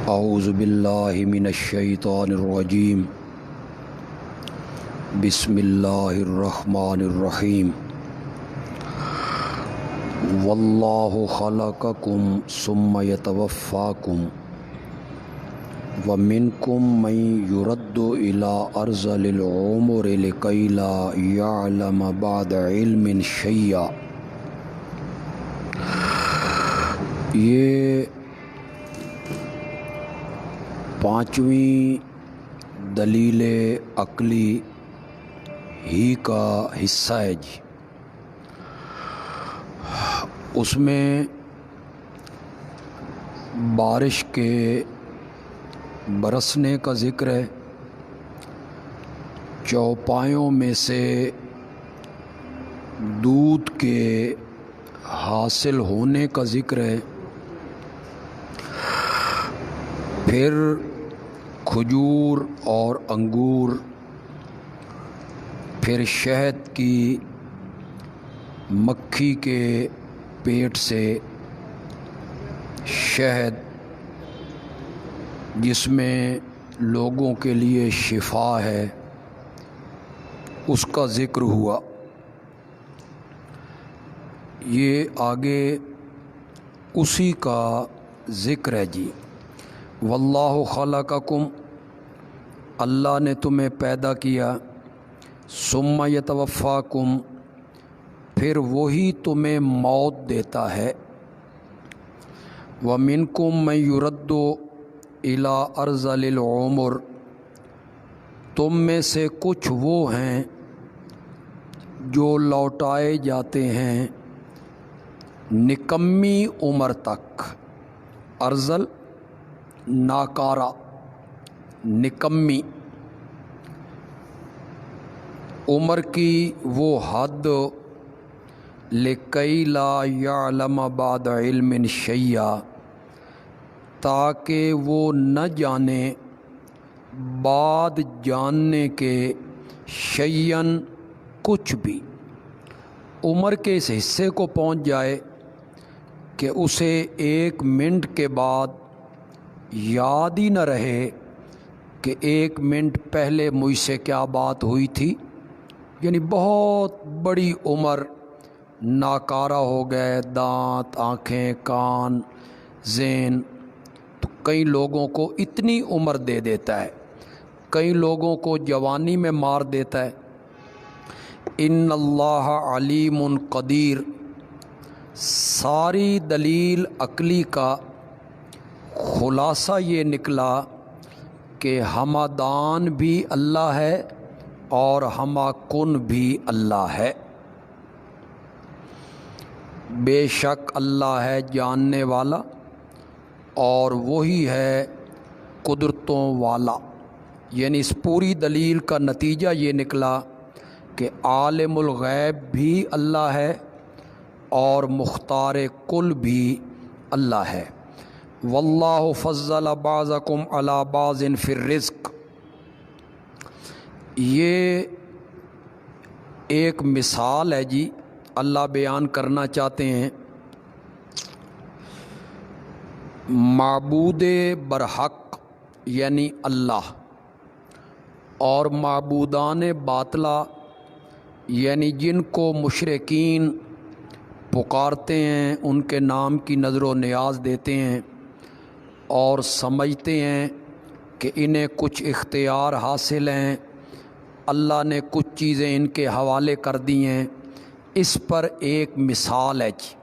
اعوذ باللہ من الشیطان الرجیم بسم اللہ الرحمن الرحیم واللہ خلقکم ثم یتوفاکم ومنکم من یرد الی ارذل العمر لکی لا یعلم بعد علم شیئا۔ یہ پانچویں دلیل عقلی ہی کا حصہ ہے جی۔ اس میں بارش کے برسنے کا ذکر ہے، چوپایوں میں سے دودھ کے حاصل ہونے کا ذکر ہے، پھر کھجور اور انگور، پھر شہد کی مکھی کے پیٹ سے شہد جس میں لوگوں کے لیے شفا ہے اس کا ذکر ہوا۔ یہ آگے اسی کا ذکر ہے جی۔ واللہ خلقکم، اللہ نے تمہیں پیدا کیا، ثم یتوفاکم، پھر وہی تمہیں موت دیتا ہے، ومنکم من یرد الی ارذل العمر، تم میں سے کچھ وہ ہیں جو لوٹائے جاتے ہیں نکمی عمر تک۔ ارذل ناکارہ، نکمی، عمر کی وہ حد، لکی لا یعلم بعد علم شیئا، تاکہ وہ نہ جانے بعد جاننے کے شیئن کچھ بھی، عمر کے اس حصے کو پہنچ جائے کہ اسے ایک منٹ کے بعد یاد ہی نہ رہے کہ ایک منٹ پہلے مجھ سے کیا بات ہوئی تھی، یعنی بہت بڑی عمر، ناکارہ ہو گئے دانت، آنکھیں، کان، ذہن۔ تو کئی لوگوں کو اتنی عمر دے دیتا ہے، کئی لوگوں کو جوانی میں مار دیتا ہے۔ ان اللہ علیم قدیر، ساری دلیل عقلی کا خلاصہ یہ نکلا کہ ہمدان بھی اللہ ہے اور ہمہ کن بھی اللہ ہے۔ بے شک اللہ ہے جاننے والا اور وہی ہے قدرتوں والا۔ یعنی اس پوری دلیل کا نتیجہ یہ نکلا کہ عالم الغیب بھی اللہ ہے اور مختار کل بھی اللہ ہے۔ واللہ فضل بعضکم علی بعض فی الرزق، یہ ایک مثال ہے جی، اللہ بیان کرنا چاہتے ہیں معبود برحق یعنی اللہ اور معبودان باطلہ یعنی جن کو مشرکین پکارتے ہیں، ان کے نام کی نظر و نیاز دیتے ہیں اور سمجھتے ہیں کہ انہیں کچھ اختیار حاصل ہیں، اللہ نے کچھ چیزیں ان کے حوالے کر دی ہیں۔ اس پر ایک مثال ہے جی۔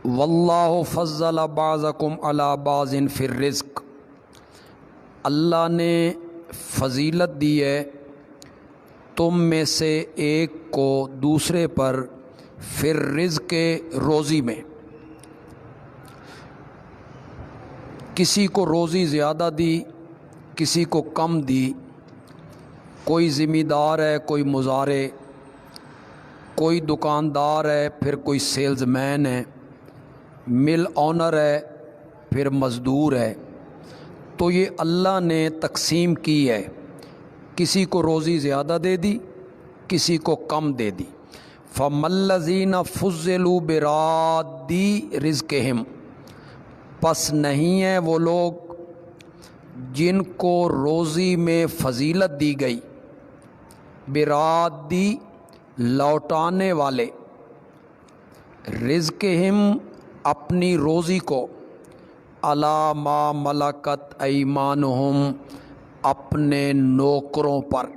واللہ فضل بعضکم علی بعض فی الرزق، اللہ نے فضیلت دی ہے تم میں سے ایک کو دوسرے پر، فی الرزق روزی میں، کسی کو روزی زیادہ دی، کسی کو کم دی، کوئی ذمہ دار ہے، کوئی مزارع، کوئی دکاندار ہے، پھر کوئی سیلز مین ہے، مل آنر ہے، پھر مزدور ہے۔ تو یہ اللہ نے تقسیم کی ہے، کسی کو روزی زیادہ دے دی، کسی کو کم دے دی۔ فَمَا الَّذِينَ فُضِّلُوا بِرَادِّ رِزْقِهِمْ، پس نہیں ہیں وہ لوگ جن کو روزی میں فضیلت دی گئی، برادی لوٹانے والے، رزقہم اپنی روزی کو، علی ما ملکت ایمانہم اپنے نوکروں پر،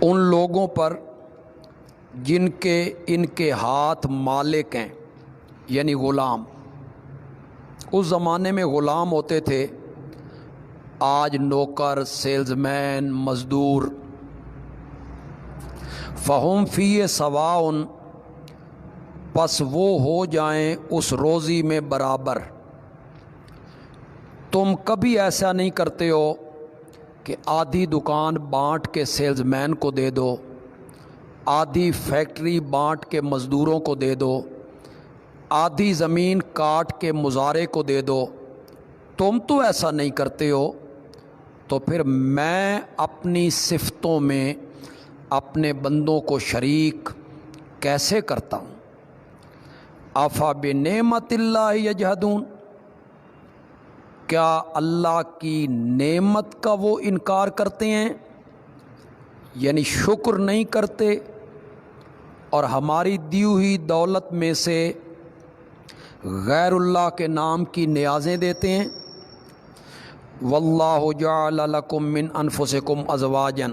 ان لوگوں پر جن کے ان کے ہاتھ مالک ہیں، یعنی غلام۔ اس زمانے میں غلام ہوتے تھے، آج نوکر، سیلز مین، مزدور۔ فہم فیہ سواء، پس وہ ہو جائیں اس روزی میں برابر۔ تم کبھی ایسا نہیں کرتے ہو کہ آدھی دکان بانٹ کے سیلز مین کو دے دو، آدھی فیکٹری بانٹ کے مزدوروں کو دے دو، آدھی زمین کاٹ کے مزارع کو دے دو۔ تم تو ایسا نہیں کرتے ہو، تو پھر میں اپنی صفتوں میں اپنے بندوں کو شریک کیسے کرتا ہوں؟ افا بنعمت اللہ یجحدون، کیا اللہ کی نعمت کا وہ انکار کرتے ہیں، یعنی شکر نہیں کرتے اور ہماری دی ہوئی دولت میں سے غیر اللہ کے نام کی نیازیں دیتے ہیں۔ واللہ جعل لکم من انفسکم ازواجا،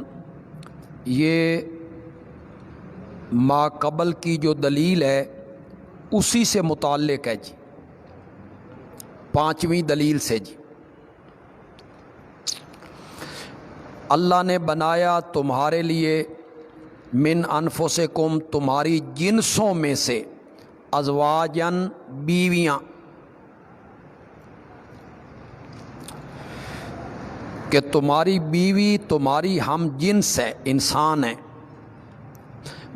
یہ ما قبل کی جو دلیل ہے اسی سے متعلق ہے جی، پانچویں دلیل سے جی۔ اللہ نے بنایا تمہارے لیے من انفسکم تمہاری جنسوں میں سے، ازواجن بیویاں، کہ تمہاری بیوی تمہاری ہم جنس ہے، انسان ہے۔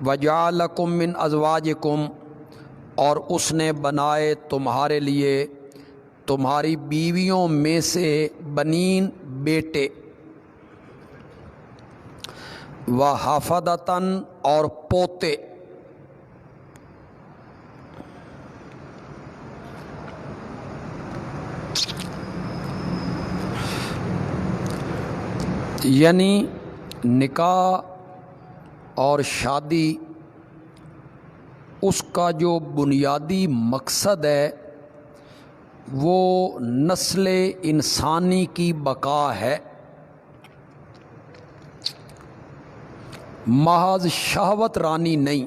وجعل لکم من ازواجکم، اور اس نے بنائے تمہارے لیے تمہاری بیویوں میں سے بنین بیٹے، وحفدتاً اور پوتے، یعنی نکاح اور شادی اس کا جو بنیادی مقصد ہے وہ نسل انسانی کی بقا ہے، محض شہوت رانی نہیں۔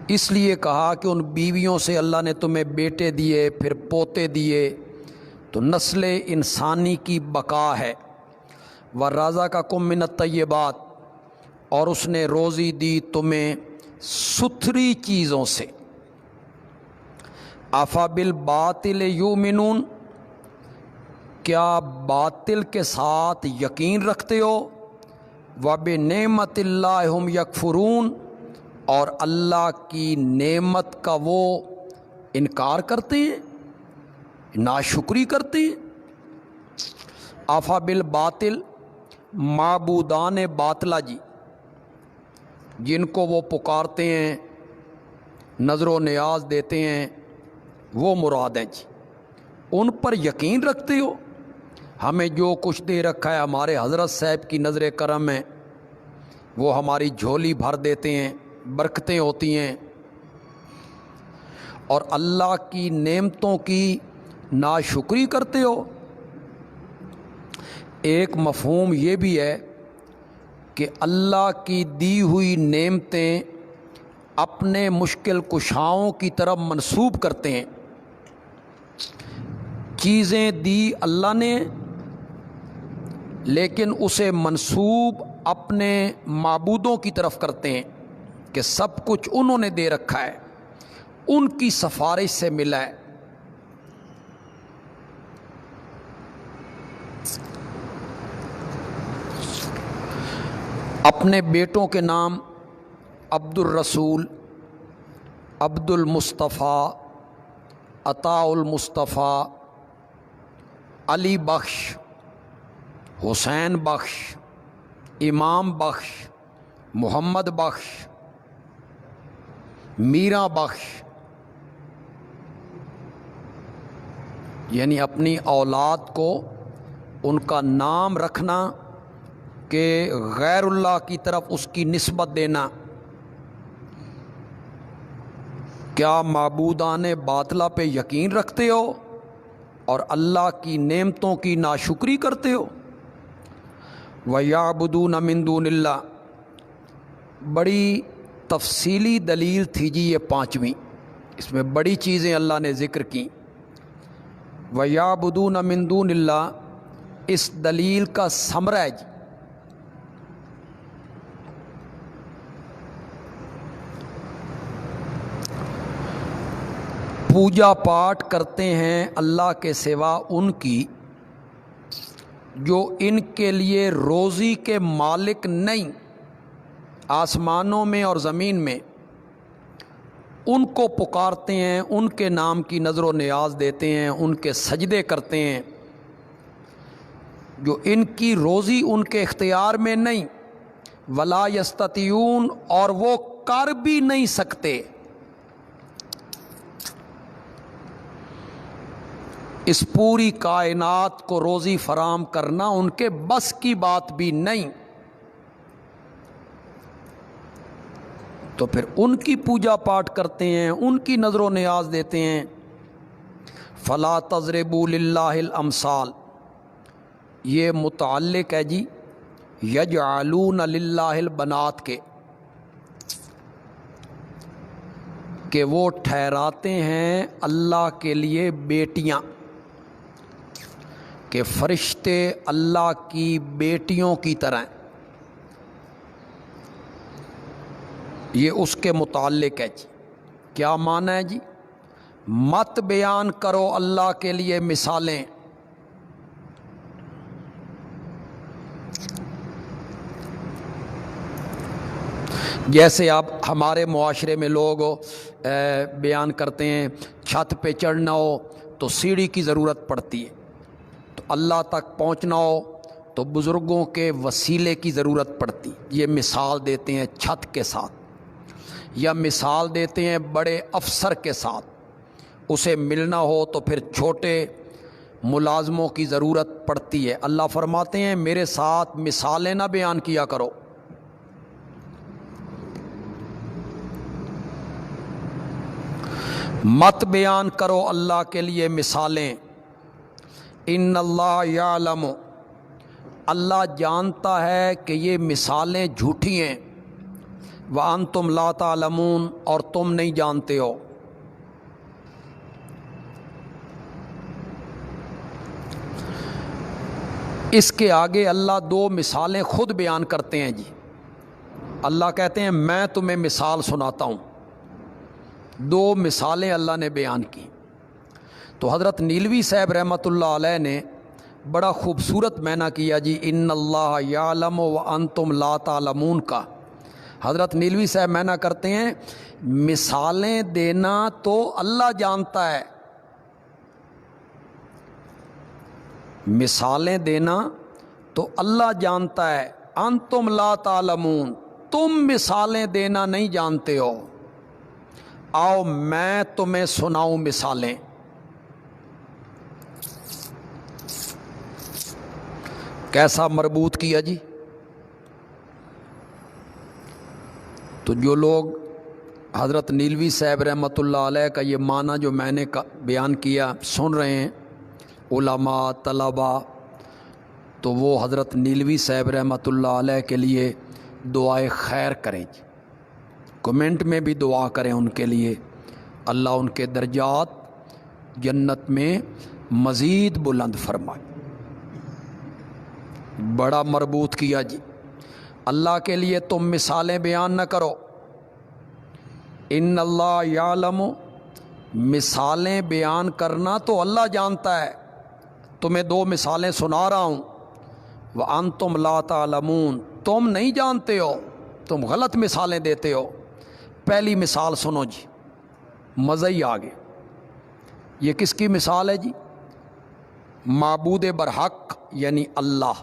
اس لیے کہا کہ ان بیویوں سے اللہ نے تمہیں بیٹے دیے، پھر پوتے دیے، تو نسل انسانی کی بقا ہے۔ وَرَزَقَكُم مِّنَ الطَّيِّبَاتِ، اور اس نے روزی دی تمہیں ستھری چیزوں سے۔ أَفَبِالْبَاطِلِ يُؤْمِنُونَ، کیا باطل کے ساتھ یقین رکھتے ہو؟ وَبِنِعْمَةِ اللَّهِ هُمْ يَكْفُرُونَ، اور اللہ کی نعمت کا وہ انکار کرتے ہیں، ناشکری کرتے ہیں۔ آفا بالباطل، معبودان باطلہ جی، جن کو وہ پکارتے ہیں، نظر و نیاز دیتے ہیں، وہ مراد ہیں جی۔ ان پر یقین رکھتے ہو؟ ہمیں جو کچھ دے رکھا ہے ہمارے حضرت صاحب کی نظر کرم ہے، وہ ہماری جھولی بھر دیتے ہیں، برکتیں ہوتی ہیں، اور اللہ کی نعمتوں کی ناشکری کرتے ہو۔ ایک مفہوم یہ بھی ہے کہ اللہ کی دی ہوئی نعمتیں اپنے مشکل کشاؤں کی طرف منسوب کرتے ہیں۔ چیزیں دی اللہ نے، لیکن اسے منسوب اپنے معبودوں کی طرف کرتے ہیں کہ سب کچھ انہوں نے دے رکھا ہے، ان کی سفارش سے ملا ہے۔ اپنے بیٹوں کے نام عبد الرسول، عبد المصطفیٰ، عطاء المصطفیٰ، علی بخش، حسین بخش، امام بخش، محمد بخش، میرا بخش یعنی اپنی اولاد کو ان کا نام رکھنا کہ غیر اللہ کی طرف اس کی نسبت دینا. کیا معبودان باطلہ پہ یقین رکھتے ہو اور اللہ کی نعمتوں کی ناشکری کرتے ہو؟ وَيَعْبُدُونَ مِن دُونِ اللَّهِ. بڑی تفصیلی دلیل تھی جی یہ پانچویں، اس میں بڑی چیزیں اللہ نے ذکر کی. وَيَعْبُدُونَ مِن دُونِ اللَّهِ اس دلیل کا ثمرہ ہے جی. پوجا پاٹ کرتے ہیں اللہ کے سوا ان کی جو ان کے لیے روزی کے مالک نہیں، آسمانوں میں اور زمین میں. ان کو پکارتے ہیں، ان کے نام کی نظر و نیاز دیتے ہیں، ان کے سجدے کرتے ہیں جو ان کی روزی ان کے اختیار میں نہیں. ولا یستطیعون اور وہ کر بھی نہیں سکتے. اس پوری کائنات کو روزی فراہم کرنا ان کے بس کی بات بھی نہیں. تو پھر ان کی پوجا پاٹ کرتے ہیں، ان کی نظر و نیاز دیتے ہیں. فلا تضربوا للہ الامثال یہ متعلق ہے جی یجعلون للہ البنات کے، کہ وہ ٹھہراتے ہیں اللہ کے لیے بیٹیاں، کہ فرشتے اللہ کی بیٹیوں کی طرح. یہ اس کے متعلق ہے جی. کیا معنی ہے جی؟ مت بیان کرو اللہ کے لیے مثالیں. جیسے اب ہمارے معاشرے میں لوگ بیان کرتے ہیں چھت پہ چڑھنا ہو تو سیڑھی کی ضرورت پڑتی ہے، تو اللہ تک پہنچنا ہو تو بزرگوں کے وسیلے کی ضرورت پڑتی. یہ مثال دیتے ہیں چھت کے ساتھ، یا مثال دیتے ہیں بڑے افسر کے ساتھ. اسے ملنا ہو تو پھر چھوٹے ملازموں کی ضرورت پڑتی ہے. اللہ فرماتے ہیں میرے ساتھ مثالیں نہ بیان کیا کرو. مت بیان کرو اللہ کے لیے مثالیں. ان اللہ یعلم اللہ جانتا ہے کہ یہ مثالیں جھوٹی ہیں. وانتم لا تعلمون اور تم نہیں جانتے ہو. اس کے آگے اللہ دو مثالیں خود بیان کرتے ہیں جی. اللہ کہتے ہیں میں تمہیں مثال سناتا ہوں. دو مثالیں اللہ نے بیان کی. تو حضرت نیلوی صاحب رحمۃ اللہ علیہ نے بڑا خوبصورت معنی کیا جی ان اللہ یعلم وانتم لا تعلمون کا. حضرت نیلوی صاحب معنی کرتے ہیں مثالیں دینا تو اللہ جانتا ہے، مثالیں دینا تو اللہ جانتا ہے. انتم لا تعلمون تم مثالیں دینا نہیں جانتے ہو. آؤ میں تمہیں سناؤں مثالیں. کیسا مربوط کیا جی. تو جو لوگ حضرت نیلوی صاحب رحمۃ اللہ علیہ کا یہ معنی جو میں نے بیان کیا سن رہے ہیں علماء طلباء، تو وہ حضرت نیلوی صاحب رحمۃ اللہ علیہ کے لیے دعائے خیر کریں جی. کمنٹ میں بھی دعا کریں ان کے لیے، اللہ ان کے درجات جنت میں مزید بلند فرمائے. بڑا مربوط کیا جی. اللہ کے لیے تم مثالیں بیان نہ کرو. ان اللہ یعلم مثالیں بیان کرنا تو اللہ جانتا ہے. تمہیں دو مثالیں سنا رہا ہوں. وانتم لا تعلمون تم نہیں جانتے ہو، تم غلط مثالیں دیتے ہو. پہلی مثال سنو جی، مزہ ہی آ گیا. یہ کس کی مثال ہے جی؟ معبود برحق یعنی اللہ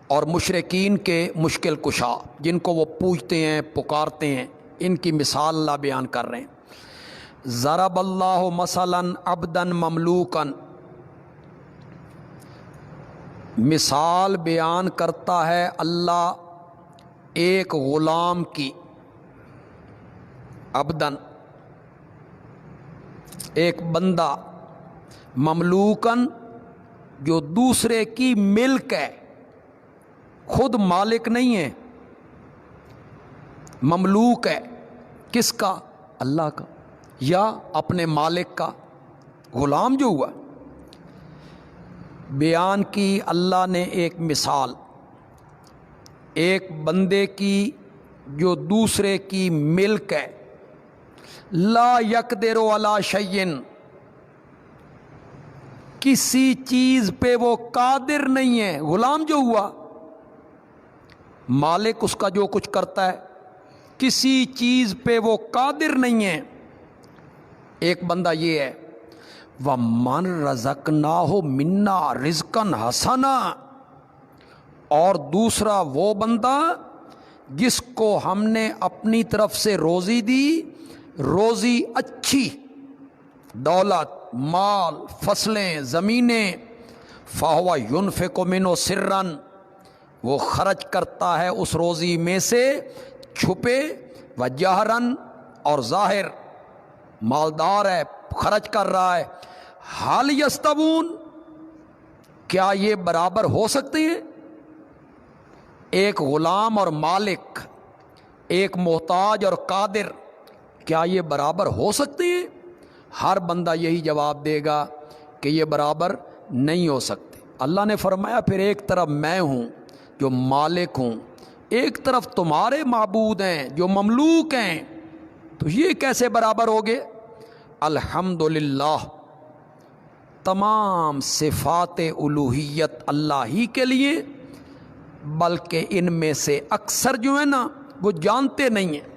اور مشرکین کے مشکل کشا جن کو وہ پوجتے ہیں پکارتے ہیں. ان کی مثال اللہ بیان کر رہے ہیں۔ ضرب اللہ مثلا عبدا مملوکا، مثال بیان کرتا ہے اللہ ایک غلام کی، عبدن ایک بندہ، مملوکن جو دوسرے کی ملک ہے، خود مالک نہیں ہے، مملوک ہے، کس کا؟ اللہ کا، یا اپنے مالک کا، غلام جو ہوا۔ بیان کی اللہ نے ایک مثال ایک بندے کی جو دوسرے کی ملک ہے، لا یقدر علی شیء، کسی چیز پہ وہ قادر نہیں ہے، غلام جو ہوا، مالک اس کا جو کچھ کرتا ہے، کسی چیز پہ وہ قادر نہیں ہے۔ ایک بندہ یہ ہے، وَمَن رَزَقْنَاهُ مِنَّا رِزْقًا حَسَنًا، اور دوسرا وہ بندہ جس کو ہم نے اپنی طرف سے روزی دی، روزی اچھی، دولت، مال، فصلیں، زمینیں، فَهُوَ يُنْفِقُ مِنْهُ سِرًّا، وہ خرچ کرتا ہے اس روزی میں سے چھپے، وجہراً اور ظاہر، مالدار ہے، خرچ کر رہا ہے۔ حل یستوون، کیا یہ برابر ہو سکتے ہیں؟ ایک غلام اور مالک، ایک محتاج اور قادر، کیا یہ برابر ہو سکتے ہیں؟ ہر بندہ یہی جواب دے گا کہ یہ برابر نہیں ہو سکتے۔ اللہ نے فرمایا پھر ایک طرف میں ہوں جو مالک ہوں، ایک طرف تمہارے معبود ہیں جو مملوک ہیں، تو یہ کیسے برابر ہوگے؟ الحمدللہ، تمام صفات الوہیت اللہ ہی کے لیے، بلکہ ان میں سے اکثر جو ہے نا وہ جانتے نہیں ہیں۔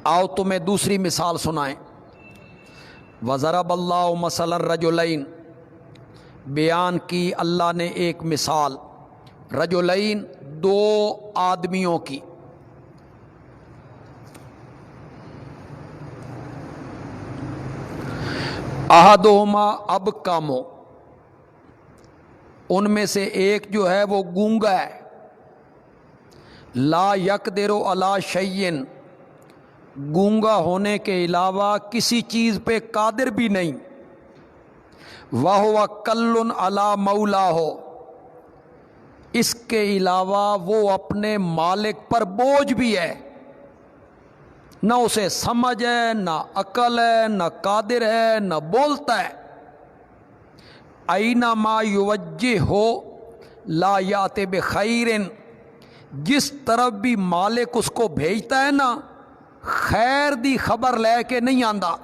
آؤ تمہیں دوسری مثال سنائیں۔ وَضَرَبَ اللَّهُ مَثَلًا الرَّجُلَيْنِ، بیان کی اللہ نے ایک مثال، رجلین، دو آدمیوں کی، احدہما ابکم، ان میں سے ایک جو ہے وہ گونگا ہے، لا یقدر علی شیء، گونگا ہونے کے علاوہ کسی چیز پہ قادر بھی نہیں، وَهُوَ کَلٌّ علی مولاہ، اس کے علاوہ وہ اپنے مالک پر بوجھ بھی ہے، نہ اسے سمجھ ہے، نہ عقل ہے، نہ قادر ہے، نہ بولتا ہے۔ اینما یوجہ ہو لا یات بخیر، جس طرف بھی مالک اس کو بھیجتا ہے نا، خیر دی خبر لے کے نہیں آندا،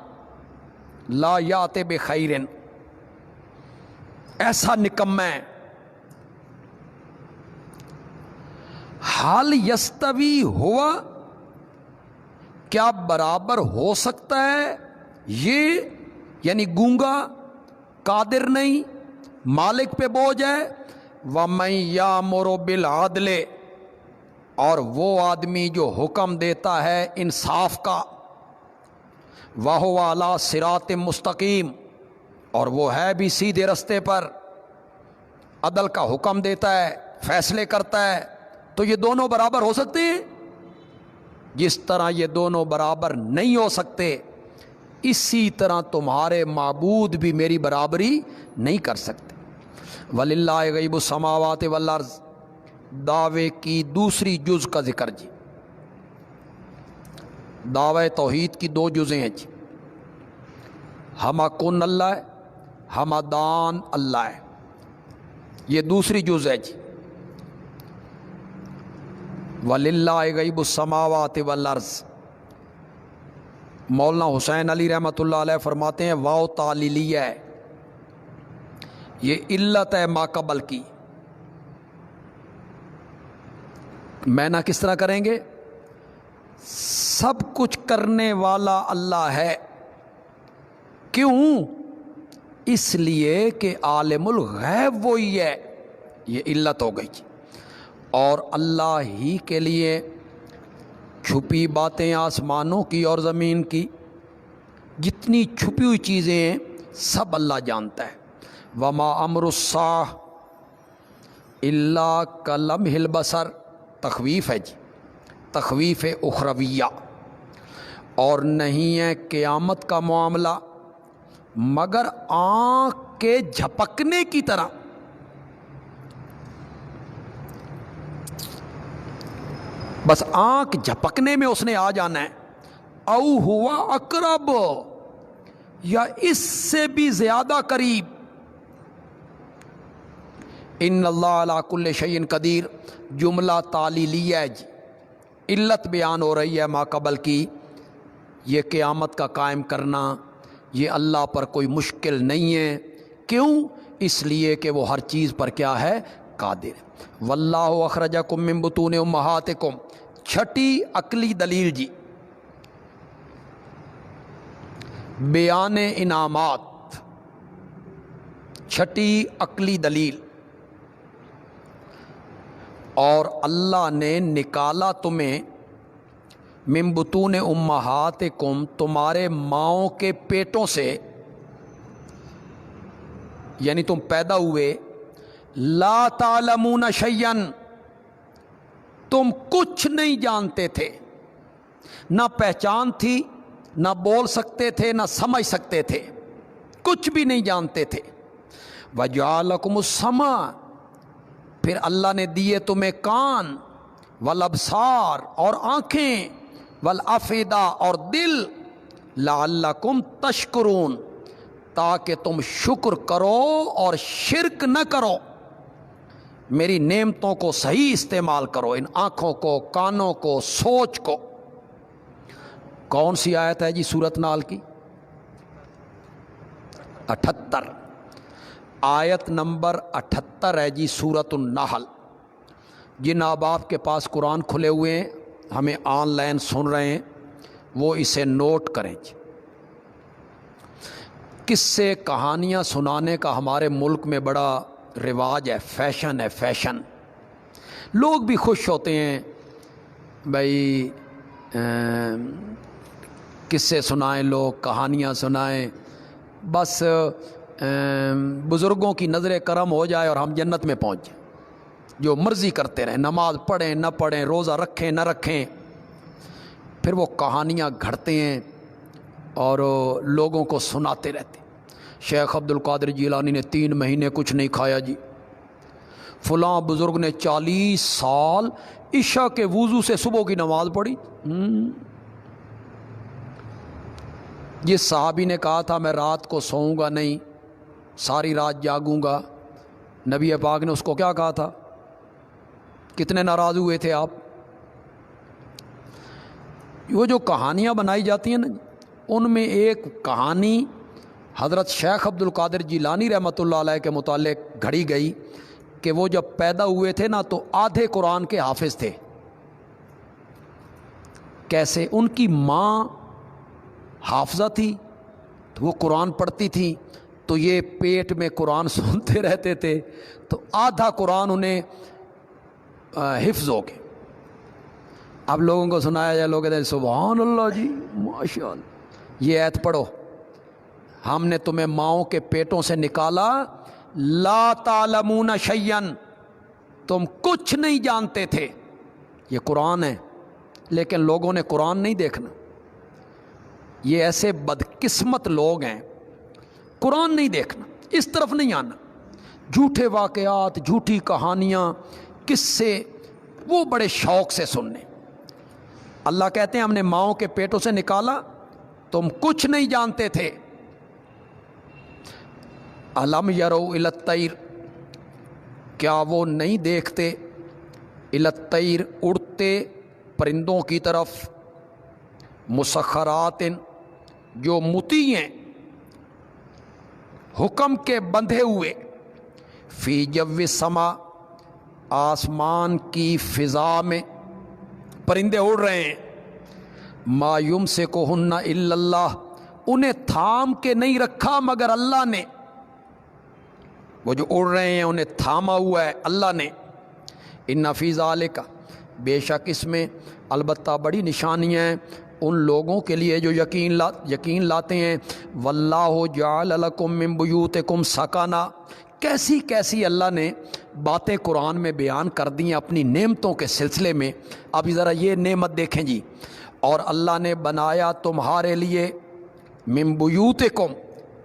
لا یات بخیر، ایسا نکمہ ہے۔ حل یستوی ہوا، کیا برابر ہو سکتا ہے یہ، یعنی گونگا، قادر نہیں، مالک پہ بوجھ ہے، وَمَن یَأْمُرُ بِالْعَدْلِ، اور وہ آدمی جو حکم دیتا ہے انصاف کا، وَهُوَ عَلَىٰ صِرَاطٍ مستقیم، اور وہ ہے بھی سیدھے رستے پر، عدل کا حکم دیتا ہے، فیصلے کرتا ہے، تو یہ دونوں برابر ہو سکتے ہیں؟ جس طرح یہ دونوں برابر نہیں ہو سکتے، اسی طرح تمہارے معبود بھی میری برابری نہیں کر سکتے۔ وَلِلَّهِ غیب السماوات والارض، دعوے کی دوسری جز کا ذکر جی، دعوے توحید کی دو جزیں ہیں جی، ہمہ کن اللہ ہے، ہمہ دان اللہ ہے، یہ دوسری جز ہے جی۔ وَلِلَّهِ غیب السماوات والارض، مولانا حسین علی رحمۃ اللہ علیہ فرماتے ہیں واو تعلیلیہ ہے، یہ علت ہے ما قبل کی، مینا کس طرح کریں گے؟ سب کچھ کرنے والا اللہ ہے، کیوں؟ اس لیے کہ عالم الغیب وہی ہے، یہ علت ہو گئی، اور اللہ ہی کے لیے چھپی باتیں آسمانوں کی اور زمین کی، جتنی چھپی ہوئی چیزیں ہیں سب اللہ جانتا ہے۔ وما امر الساعہ الا کلمح البصر، تخویف ہے جی، تخویف اخرویہ، اور نہیں ہے قیامت کا معاملہ مگر آنکھ کے جھپکنے کی طرح۔ بس آنکھ جھپکنے میں اس نے آ جانا ہے، او ہوا اقرب، یا اس سے بھی زیادہ قریب۔ ان اللہ علی کل شیء قدیر، جملہ تعلیلیہ ہے جی، علت بیان ہو رہی ہے ماقبل کی، یہ قیامت کا قائم کرنا یہ اللہ پر کوئی مشکل نہیں ہے۔ کیوں؟ اس لیے کہ وہ ہر چیز پر کیا ہے؟ قادر ہے۔ واللہ اخرجکم من بطون امہاتکم، چھٹی عقلی دلیل جی، بیان انعامات، چھٹی عقلی دلیل، اور اللہ نے نکالا تمہیں من بطون امہاتکم، تمہارے ماؤں کے پیٹوں سے، یعنی تم پیدا ہوئے، لا تعلمون شیئا، تم کچھ نہیں جانتے تھے، نہ پہچان تھی، نہ بول سکتے تھے، نہ سمجھ سکتے تھے، کچھ بھی نہیں جانتے تھے۔ وجعلکم السمع، پھر اللہ نے دیے تمہیں کان، والابصار اور آنکھیں، والافئدہ اور دل، لعلکم تشکرون، تاکہ تم شکر کرو اور شرک نہ کرو، میری نعمتوں کو صحیح استعمال کرو، ان آنکھوں کو، کانوں کو، سوچ کو۔ کون سی آیت ہے جی سورۃ نال کی؟ 78، آیت نمبر 78 ہے جی سورۃ النحل۔ جن احباب کے پاس قرآن کھلے ہوئے ہیں، ہمیں آن لائن سن رہے ہیں، وہ اسے نوٹ کریں جی۔ قصے کہانیاں سنانے کا ہمارے ملک میں بڑا رواج ہے، فیشن ہے، فیشن۔ لوگ بھی خوش ہوتے ہیں، بھائی قصے سنائیں، لوگ کہانیاں سنائیں، بس بزرگوں کی نظر کرم ہو جائے اور ہم جنت میں پہنچ جائیں، جو مرضی کرتے رہیں، نماز پڑھیں نہ پڑھیں، روزہ رکھیں نہ رکھیں۔ پھر وہ کہانیاں گھڑتے ہیں اور لوگوں کو سناتے رہتے ہیں۔ شیخ عبد القادر جیلانی نے 3 مہینے کچھ نہیں کھایا جی، فلاں بزرگ نے 40 سال عشاء کے وضو سے صبح کی نماز پڑھی۔ جس صحابی نے کہا تھا میں رات کو سوؤں گا نہیں، ساری رات جاگوں گا، نبی پاک نے اس کو کیا کہا تھا؟ کتنے ناراض ہوئے تھے آپ؟ وہ جو کہانیاں بنائی جاتی ہیں نا، ان میں ایک کہانی حضرت شیخ عبد القادر جیلانی رحمۃ اللہ علیہ کے متعلق گھڑی گئی کہ وہ جب پیدا ہوئے تھے نا تو آدھے قرآن کے حافظ تھے۔ کیسے؟ ان کی ماں حافظہ تھی تو وہ قرآن پڑھتی تھی، تو یہ پیٹ میں قرآن سنتے رہتے تھے، تو آدھا قرآن انہیں حفظ ہو گئے۔ اب لوگوں کو سنایا جائے، لوگ کہتے ہیں سبحان اللہ جی، ماشاء اللہ، یہ آیت پڑھو، ہم نے تمہیں ماؤں کے پیٹوں سے نکالا، لا تعلمون شیئا، تم کچھ نہیں جانتے تھے۔ یہ قرآن ہے، لیکن لوگوں نے قرآن نہیں دیکھنا۔ یہ ایسے بدقسمت لوگ ہیں، قرآن نہیں دیکھنا، اس طرف نہیں آنا، جھوٹے واقعات، جھوٹی کہانیاں، قصے، وہ بڑے شوق سے سننے۔ اللہ کہتے ہیں ہم نے ماؤں کے پیٹوں سے نکالا، تم کچھ نہیں جانتے تھے۔ الم یروا الی الطیر، کیا وہ نہیں دیکھتے؟ الی الطیر، اڑتے پرندوں کی طرف، مسخرات، جو مطیع ہیں، حکم کے بندھے ہوئے، فی جو السما، آسمان کی فضا میں پرندے اڑ رہے ہیں، ما یمسکہن الا اللہ، انہیں تھام کے نہیں رکھا مگر اللہ نے، وہ جو اڑ رہے ہیں انہیں تھاما ہوا ہے اللہ نے۔ ان فی ذالک، بے شک اس میں البتہ بڑی نشانیاں ہیں ان لوگوں کے لیے جو یقین لاتے ہیں۔ واللہ جعل لکم من بیوتکم سکنا، کیسی کیسی اللہ نے باتیں قرآن میں بیان کر دی ہیں اپنی نعمتوں کے سلسلے میں۔ اب ذرا یہ نعمت دیکھیں جی، اور اللہ نے بنایا تمہارے لیے من بیوتکم،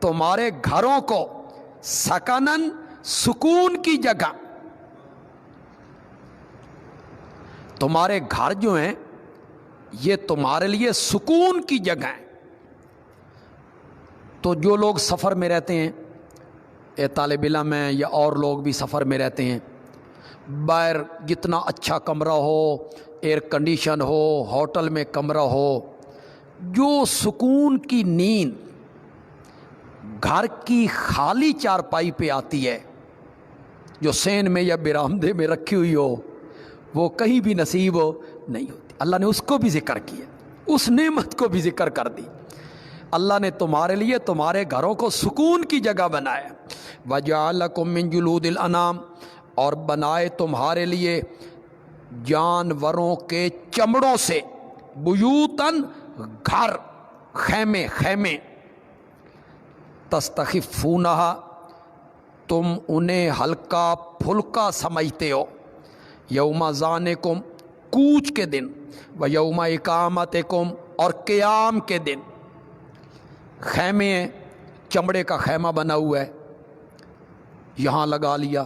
تمہارے گھروں کو، سکنن، سکون کی جگہ۔ تمہارے گھر جو ہیں یہ تمہارے لیے سکون کی جگہ ہیں۔ تو جو لوگ سفر میں رہتے ہیں، اے طالب علم ہیں یا اور لوگ بھی سفر میں رہتے ہیں، باہر جتنا اچھا کمرہ ہو، ایئر کنڈیشن ہو، ہوٹل میں کمرہ ہو، جو سکون کی نیند گھر کی خالی چارپائی پہ آتی ہے، جو سین میں یا برآمدے میں رکھی ہوئی ہو، وہ کہیں بھی نصیب نہیں ہوتی۔ اللہ نے اس کو بھی ذکر کیا، اس نعمت کو بھی ذکر کر دی۔ اللہ نے تمہارے لیے تمہارے گھروں کو سکون کی جگہ بنایا۔ وَجَعَلَ لَكُم مِّن جُلُودِ الْأَنْعَامِ، اور بنائے تمہارے لیے جانوروں کے چمڑوں سے، بیوتن، گھر، خیمے، خیمے، تستخفونہا، تم انہیں ہلکا پھلکا سمجھتے ہو، یوم ذانکم، کوچ کے دن، و یوم اقامتکم، اور قیام کے دن۔ خیمے ہیں، چمڑے کا خیمہ بنا ہوا ہے، یہاں لگا لیا،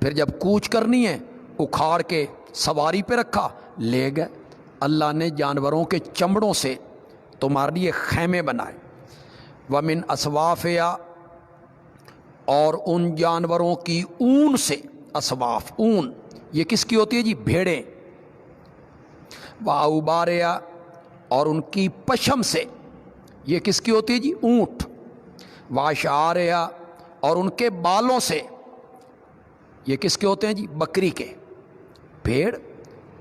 پھر جب کوچ کرنی ہے اکھاڑ کے سواری پہ رکھا، لے گئے۔ اللہ نے جانوروں کے چمڑوں سے تمہارے لیے خیمے بنائے۔ ومن اصوافہا، اور ان جانوروں کی اون سے، اصواف، اون، یہ کس کی ہوتی ہے جی؟ بھیڑیں۔ واوبارہا، اور ان کی پشم سے، یہ کس کی ہوتی ہے جی؟ اونٹ۔ واشعارہا، اور ان کے بالوں سے، یہ کس کے ہوتے ہیں جی؟ بکری کے۔ بھیڑ،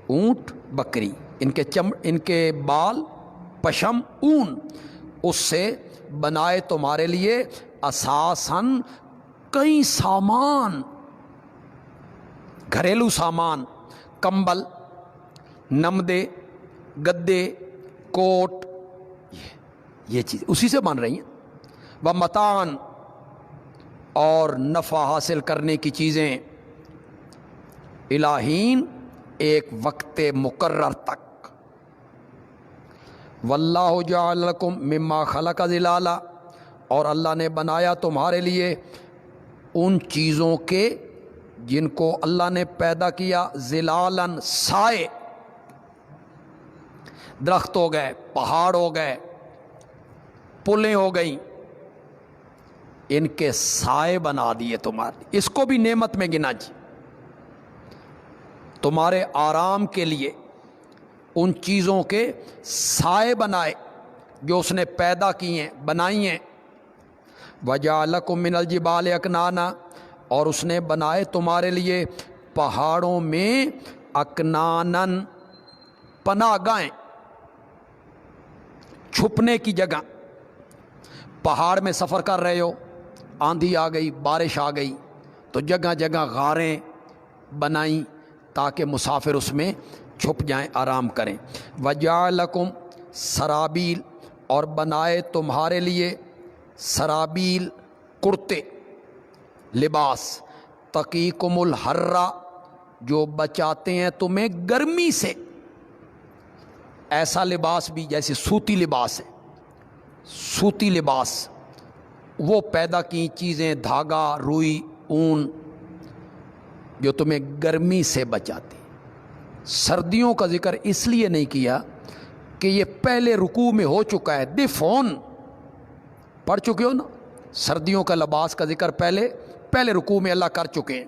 اونٹ، بکری، ان کے بال، پشم، اون، اس سے بنائے تمہارے لیے اساساً کئی سامان، گھریلو سامان، کمبل، نمدے، گدے، کوٹ، یہ چیز اسی سے بن رہی ہیں۔ ومتان، اور نفع حاصل کرنے کی چیزیں، الہین، ایک وقت مقرر تک۔ واللہ جعل لکم مما خلق ظلالا، اور اللہ نے بنایا تمہارے لیے ان چیزوں کے جن کو اللہ نے پیدا کیا، ظلالن، سائے، درخت ہو گئے، پہاڑ ہو گئے، پلیں ہو گئیں، ان کے سائے بنا دیے تمہارے۔ اس کو بھی نعمت میں گنا جی، تمہارے آرام کے لیے ان چیزوں کے سائے بنائے جو اس نے پیدا کی ہیں، بنائی ہیں۔ وَجَعَلَ لَكُم مِّنَ الْجِبَالِ أَكْنَانًا، اور اس نے بنائے تمہارے لیے پہاڑوں میں اکنانن، پناہ گاہیں، چھپنے کی جگہ۔ پہاڑ میں سفر کر رہے ہو، آندھی آ گئی، بارش آ گئی، تو جگہ جگہ غاریں بنائیں تاکہ مسافر اس میں چھپ جائیں، آرام کریں۔ وَجَعَلَ لَكُم سرابیل، اور بنائے تمہارے لیے سرابیل، کرتے، لباس، تقیکم الحر، جو بچاتے ہیں تمہیں گرمی سے۔ ایسا لباس بھی جیسے سوتی لباس ہے، سوتی لباس، وہ پیدا کی چیزیں، دھاگا، روئی، اون، جو تمہیں گرمی سے بچاتی۔ سردیوں کا ذکر اس لیے نہیں کیا کہ یہ پہلے رکوع میں ہو چکا ہے، دفعون پڑھ چکے ہو نا، سردیوں کا لباس کا ذکر پہلے رکوع میں اللہ کر چکے ہیں،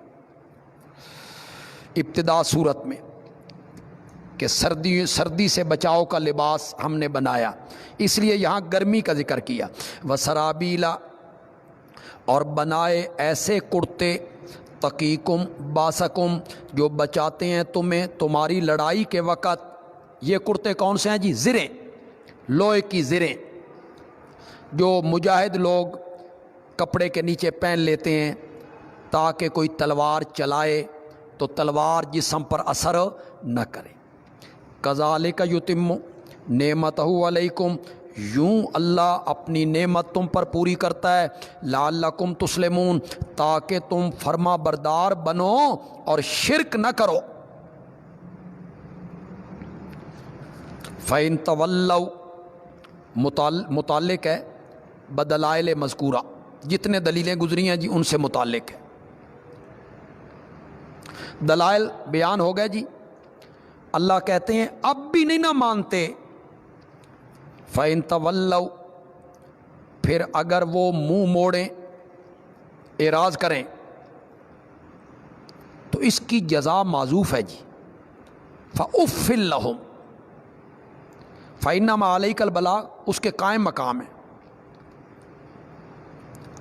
ابتدا صورت میں، کہ سردی سے بچاؤ کا لباس ہم نے بنایا، اس لیے یہاں گرمی کا ذکر کیا۔ وسرابیلا، اور بنائے ایسے کرتے، تقیکم باسکم، جو بچاتے ہیں تمہیں تمہاری لڑائی کے وقت۔ یہ کرتے کون سے ہیں جی؟ زریں، لوہے کی زریں، جو مجاہد لوگ کپڑے کے نیچے پہن لیتے ہیں تاکہ کوئی تلوار چلائے تو تلوار جسم پر اثر نہ کرے۔ کذالک یتم نعمتہ علیکم، یوں اللہ اپنی نعمت تم پر پوری کرتا ہے، لعلکم تسلمون، تاکہ تم فرما بردار بنو اور شرک نہ کرو۔ فَإِن تَوَلَّوْا متعلق ہے بدلائل مذکورہ، جتنے دلیلیں گزری ہیں جی ان سے متعلق ہے۔ دلائل بیان ہو گئے جی۔ اللہ کہتے ہیں اب بھی نہیں نہ مانتے، فَإِن تَوَلَّوْا، پھر اگر وہ منہ موڑیں، اعراض کریں، تو اس کی جزا معذوف ہے جی، فَأُفٍّ لَهُمْ، فَإِنَّمَا عَلَيْكَ الْبَلَاغُ، اس کے قائم مقام ہے۔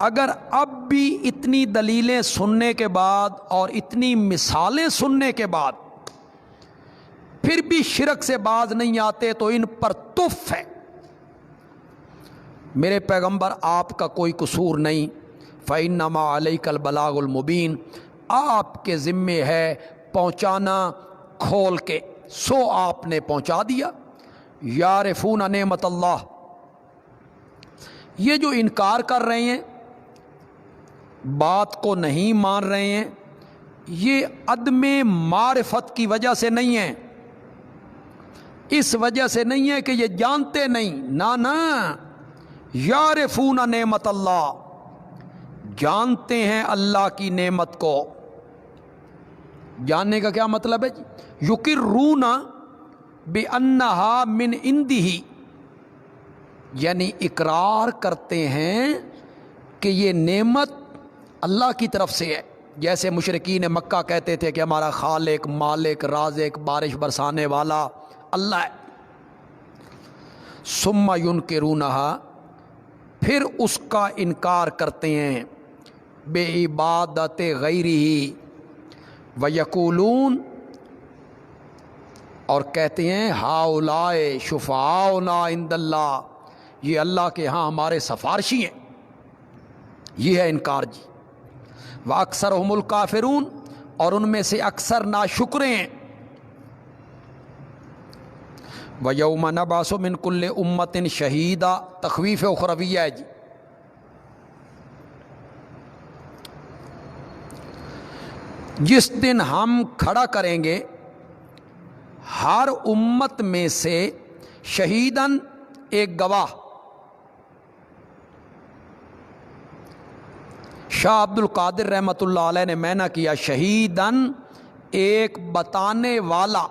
اگر اب بھی اتنی دلیلیں سننے کے بعد اور اتنی مثالیں سننے کے بعد پھر بھی شرک سے باز نہیں آتے تو ان پر تف ہے، میرے پیغمبر آپ کا کوئی قصور نہیں، فَإِنَّمَا عَلَيْكَ الْبَلَاغُ الْمُبِينُ، آپ کے ذمے ہے پہنچانا کھول کے، سو آپ نے پہنچا دیا۔ یعرفون نعمت اللہ، یہ جو انکار کر رہے ہیں، بات کو نہیں مان رہے ہیں، یہ عدم معرفت کی وجہ سے نہیں ہے، اس وجہ سے نہیں ہے کہ یہ جانتے نہیں، نہ یعرفون نعمت اللہ، جانتے ہیں اللہ کی نعمت کو۔ جاننے کا کیا مطلب ہے جی؟ یقرون بانہا من عندہ، یعنی اقرار کرتے ہیں کہ یہ نعمت اللہ کی طرف سے ہے، جیسے مشرکین مکہ کہتے تھے کہ ہمارا خالق، مالک، رازق، بارش برسانے والا اللہ ہے۔ ثم ینکرونہا، پھر اس کا انکار کرتے ہیں، بے عبادت غیرہ، ویقولون، اور کہتے ہیں ہؤلاء شفعاؤنا عند اللہ، یہ اللہ کے ہاں ہمارے سفارشی ہیں، یہ ہے انکار جی۔ وَأَكْثَرُهُمُ الْكَافِرُونَ، اور ان میں سے اکثر ناشکرے ہیں۔ وَيَوْمَ نَبْعَثُ مِنْ كُلِّ أُمَّةٍ شَهِيدًا، تخویف اخرویہ ہے جی۔ جس دن ہم کھڑا کریں گے ہر امت میں سے شہیدن، ایک گواہ۔ شاہ عبد القادر رحمۃ اللہ علیہ نے معنی کیا شہیدن، ایک بتانے والا،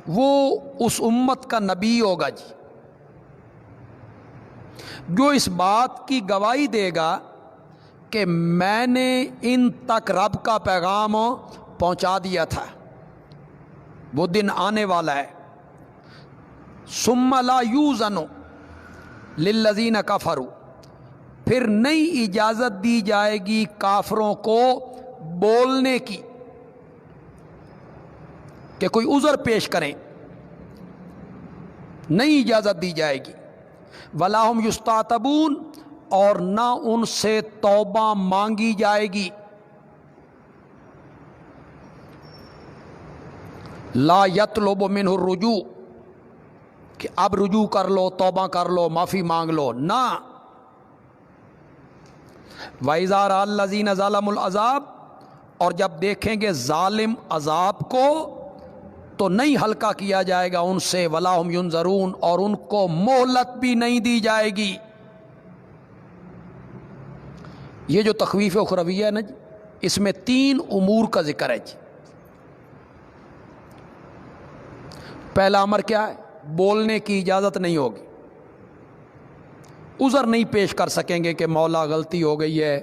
وہ اس امت کا نبی ہوگا جی، جو اس بات کی گواہی دے گا کہ میں نے ان تک رب کا پیغام پہنچا دیا تھا، وہ دن آنے والا ہے۔ ثم لا یوزن للذین کفروا، پھر نئی اجازت دی جائے گی کافروں کو بولنے کی، کہ کوئی عذر پیش کریں، نئی اجازت دی جائے گی۔ ولا ہم یستعتبون، اور نہ ان سے توبہ مانگی جائے گی۔ لا یطلب منہ الرجوع، کہ اب رجوع کر لو، توبہ کر لو، معافی مانگ لو، نہ۔ وَإِذَا رَأَى الَّذِينَ ظَلَمُوا الْعَذَابَ، اور جب دیکھیں گے ظالم عذاب کو تو نہیں ہلکا کیا جائے گا ان سے، وَلَا هُمْ يُنظَرُونَ، اور ان کو مہلت بھی نہیں دی جائے گی۔ یہ جو تخویف اخرویہ ہے نا جی، اس میں 3 امور کا ذکر ہے جی۔ پہلا امر کیا ہے؟ بولنے کی اجازت نہیں ہوگی، عذر نہیں پیش کر سکیں گے کہ مولا غلطی ہو گئی ہے،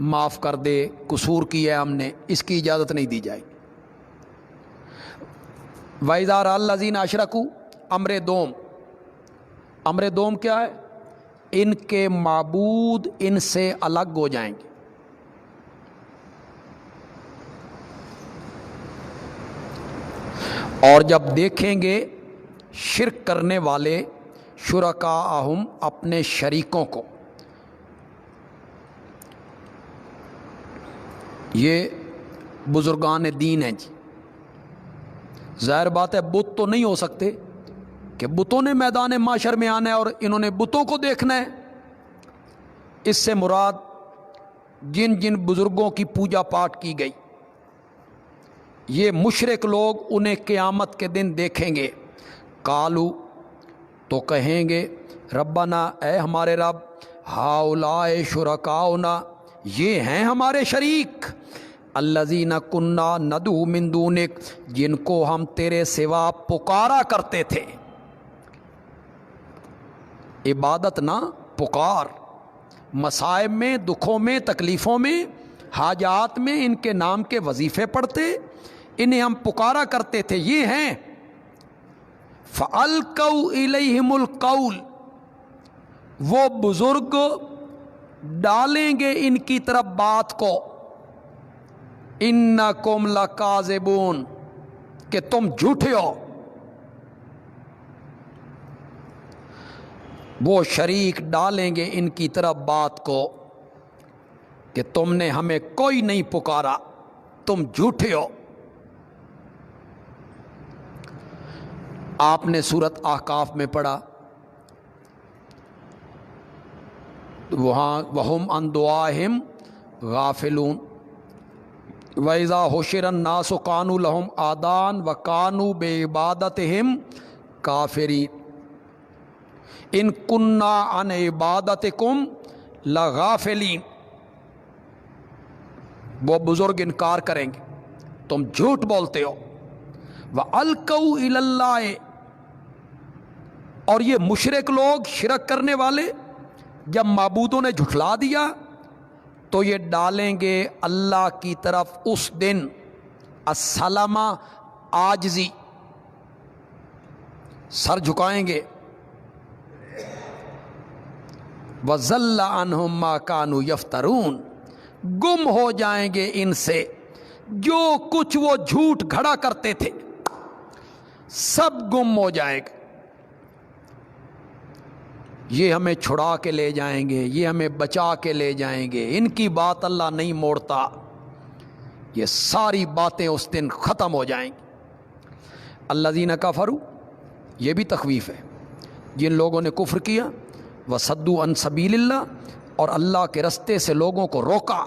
معاف کر دے، قصور کیا ہے ہم نے، اس کی اجازت نہیں دی جائے گی۔ وَإِذَا رَأَى الَّذِينَ أَشْرَكُوا، امر دوم کیا ہے؟ ان کے معبود ان سے الگ ہو جائیں گے۔ اور جب دیکھیں گے شرک کرنے والے شرکاءہم، اپنے شریکوں کو، یہ بزرگان دین ہیں جی. ظاہر بات ہے بت تو نہیں ہو سکتے کہ بتوں نے میدان معاشر میں آنا ہے اور انہوں نے بتوں کو دیکھنا ہے. اس سے مراد جن جن بزرگوں کی پوجا پاٹ کی گئی یہ مشرک لوگ انہیں قیامت کے دن دیکھیں گے. قالو تو کہیں گے ربنا اے ہمارے رب ہؤلاء شرکاؤنا یہ ہیں ہمارے شریک الذین کنا ندعو من دونک جن کو ہم تیرے سوا پکارا کرتے تھے. عبادت نہ پکار، مصائب میں، دکھوں میں، تکلیفوں میں، حاجات میں ان کے نام کے وظیفے پڑھتے، انہیں ہم پکارا کرتے تھے. یہ ہیں فَأَلْقَوْا إِلَيْهِمُ الْقَوْلَ وہ بزرگ ڈالیں گے ان کی طرف بات کو اِنَّكُمْ لَكَاذِبُونَ کہ تم جھوٹے ہو. وہ شریک ڈالیں گے ان کی طرف بات کو کہ تم نے ہمیں کوئی نہیں پکارا، تم جھوٹے ہو. آپ نے سورۃ احقاف میں پڑھا وہاں وَهُمْ عَنْ دُعَائِهِمْ غَافِلُونَ وَإِذَا حُشِرَ النَّاسُ كَانُوا لَهُمْ أَعْدَاءً وَكَانُوا بِعِبَادَتِهِمْ كَافِرِينَ إِن كُنَّا عَنْ عِبَادَتِكُمْ لَغَافِلِينَ. وہ بزرگ انکار کریں گے تم جھوٹ بولتے ہو. وَأَلْقَوْا إِلَى اللَّهِ اور یہ مشرک لوگ شرک کرنے والے جب معبودوں نے جھٹلا دیا تو یہ ڈالیں گے اللہ کی طرف اس دن السلامہ عاجزی، سر جھکائیں گے. وَضَلَّ عَنْهُمْ مَا كَانُوا يَفْتَرُونَ گم ہو جائیں گے ان سے جو کچھ وہ جھوٹ گھڑا کرتے تھے، سب گم ہو جائے گا. یہ ہمیں چھڑا کے لے جائیں گے، یہ ہمیں بچا کے لے جائیں گے، ان کی بات اللہ نہیں موڑتا. یہ ساری باتیں اس دن ختم ہو جائیں گی. الذین کفروا یہ بھی تخویف ہے جن لوگوں نے کفر کیا، وصدوا عن سبیل اللہ اور اللہ کے رستے سے لوگوں کو روکا.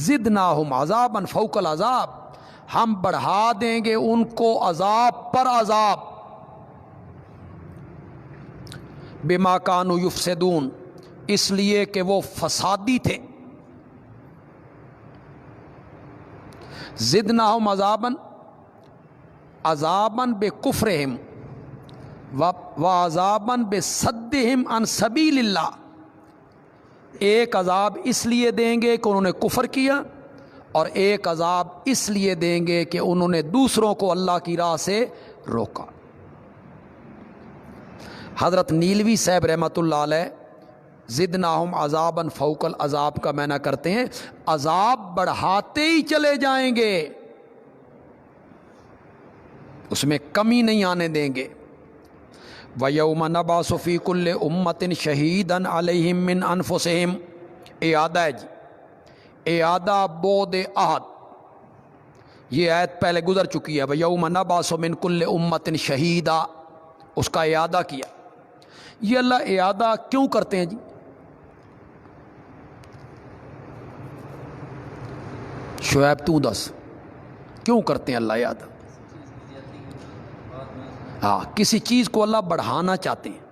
زدناہم عذابا فوق العذاب ہم بڑھا دیں گے ان کو عذاب پر عذاب. بما کانوا یفسدون اس لیے کہ وہ فسادی تھے. زدناہم عذابا عذابا بکفرہم وعذابا بصدہم عن سبیل اللہ. ایک عذاب اس لیے دیں گے کہ انہوں نے کفر کیا اور ایک عذاب اس لیے دیں گے کہ انہوں نے دوسروں کو اللہ کی راہ سے روکا. حضرت نیلوی صاحب رحمۃ اللہ علیہ زدناہم عذابا فوق العذاب کا معنی کرتے ہیں عذاب بڑھاتے ہی چلے جائیں گے، اس میں کمی نہیں آنے دیں گے. وَيَوْمَ نَبْعَثُ فِي كُلِّ أُمَّةٍ شَهِيدًا عَلَيْهِمْ مِنْ أَنفُسِهِمْ اعادہ ہے جی، اعادہ بود عہد. یہ آیت پہلے گزر چکی ہے. وَيَوْمَ نَبْعَثُ مِنْ كُلِّ أُمَّةٍ شَهِيدًا اس کا اعادہ کیا. یہ اللہ اعادہ کیوں کرتے ہیں جی؟ شعیب تو دس کیوں کرتے ہیں اللہ اعادہ؟ ہاں کسی چیز کو اللہ بڑھانا چاہتے ہیں.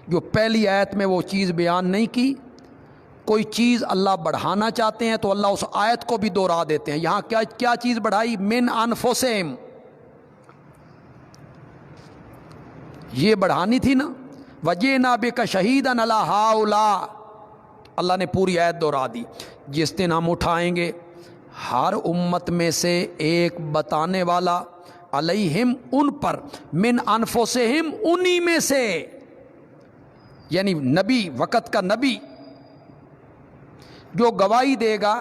جو پہلی آیت میں وہ چیز بیان نہیں کی، کوئی چیز اللہ بڑھانا چاہتے ہیں تو اللہ اس آیت کو بھی دوہرا دیتے ہیں. یہاں کیا چیز بڑھائی؟ من انفسہم، یہ بڑھانی تھی نا. وجئنا بک شہیدا علی ہؤلاء اللہ نے پوری آیت دوہرا دی. جس دن ہم اٹھائیں گے ہر امت میں سے ایک بتانے والا علیہم ان پر، من انفسہم انہی میں سے، یعنی نبی، وقت کا نبی جو گواہی دے گا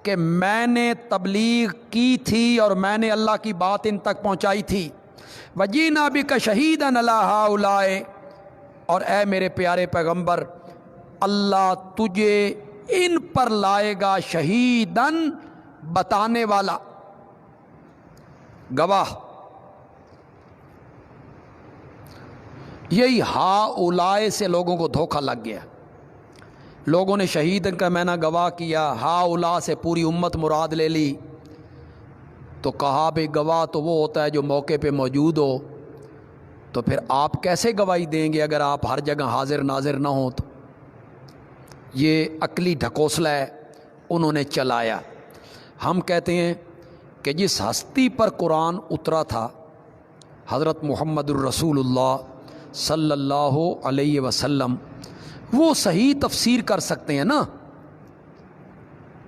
کہ میں نے تبلیغ کی تھی اور میں نے اللہ کی بات ان تک پہنچائی تھی. وجئنا بک شہیدا علی ہؤلاء اور اے میرے پیارے پیغمبر اللہ تجھے ان پر لائے گا شہیدن بتانے والا، گواہ۔ یہی ہا اولائے سے لوگوں کو دھوکہ لگ گیا۔ لوگوں نے شہید کا میں نے گواہ کیا، ہا اولا سے پوری امت مراد لے لی، تو کہا بھئی گواہ تو وہ ہوتا ہے جو موقع پہ موجود ہو، تو پھر آپ کیسے گواہی دیں گے اگر آپ ہر جگہ حاضر ناظر نہ ہوں؟ تو یہ عقلی ڈھکوسلا ہے، انہوں نے چلایا۔ ہم کہتے ہیں کہ جس ہستی پر قرآن اترا تھا، حضرت محمد الرسول اللہ صلی اللہ علیہ وسلم، وہ صحیح تفسیر کر سکتے ہیں نا؟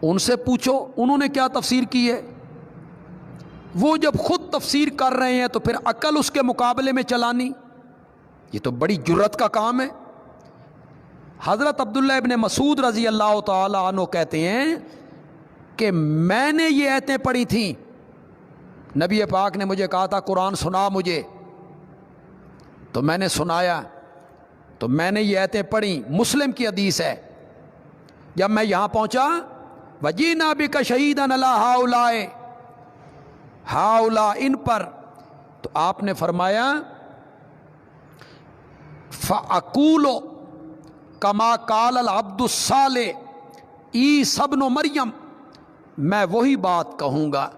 ان سے پوچھو انہوں نے کیا تفسیر کی ہے۔ وہ جب خود تفسیر کر رہے ہیں تو پھر عقل اس کے مقابلے میں چلانی، یہ تو بڑی جرت کا کام ہے۔ حضرت عبداللہ ابن مسعود رضی اللہ تعالی عنہ کہتے ہیں کہ میں نے یہ آیتیں پڑھی تھیں، نبی پاک نے مجھے کہا تھا قرآن سنا مجھے، تو میں نے سنایا، تو میں نے یہ آیتیں پڑھی، مسلم کی حدیث ہے۔ جب میں یہاں پہنچا وَجِئْنَا بِكَ شَهِيدًا عَلَىٰ هَٰؤُلَاءِ، ہاؤلا ان پر، تو آپ نے فرمایا فَأَقُولُ كَمَا قَالَ الْعَبْدُ الصَّالِحُ عِیسیٰ ابْنُ مریم، میں وہی بات کہوں گا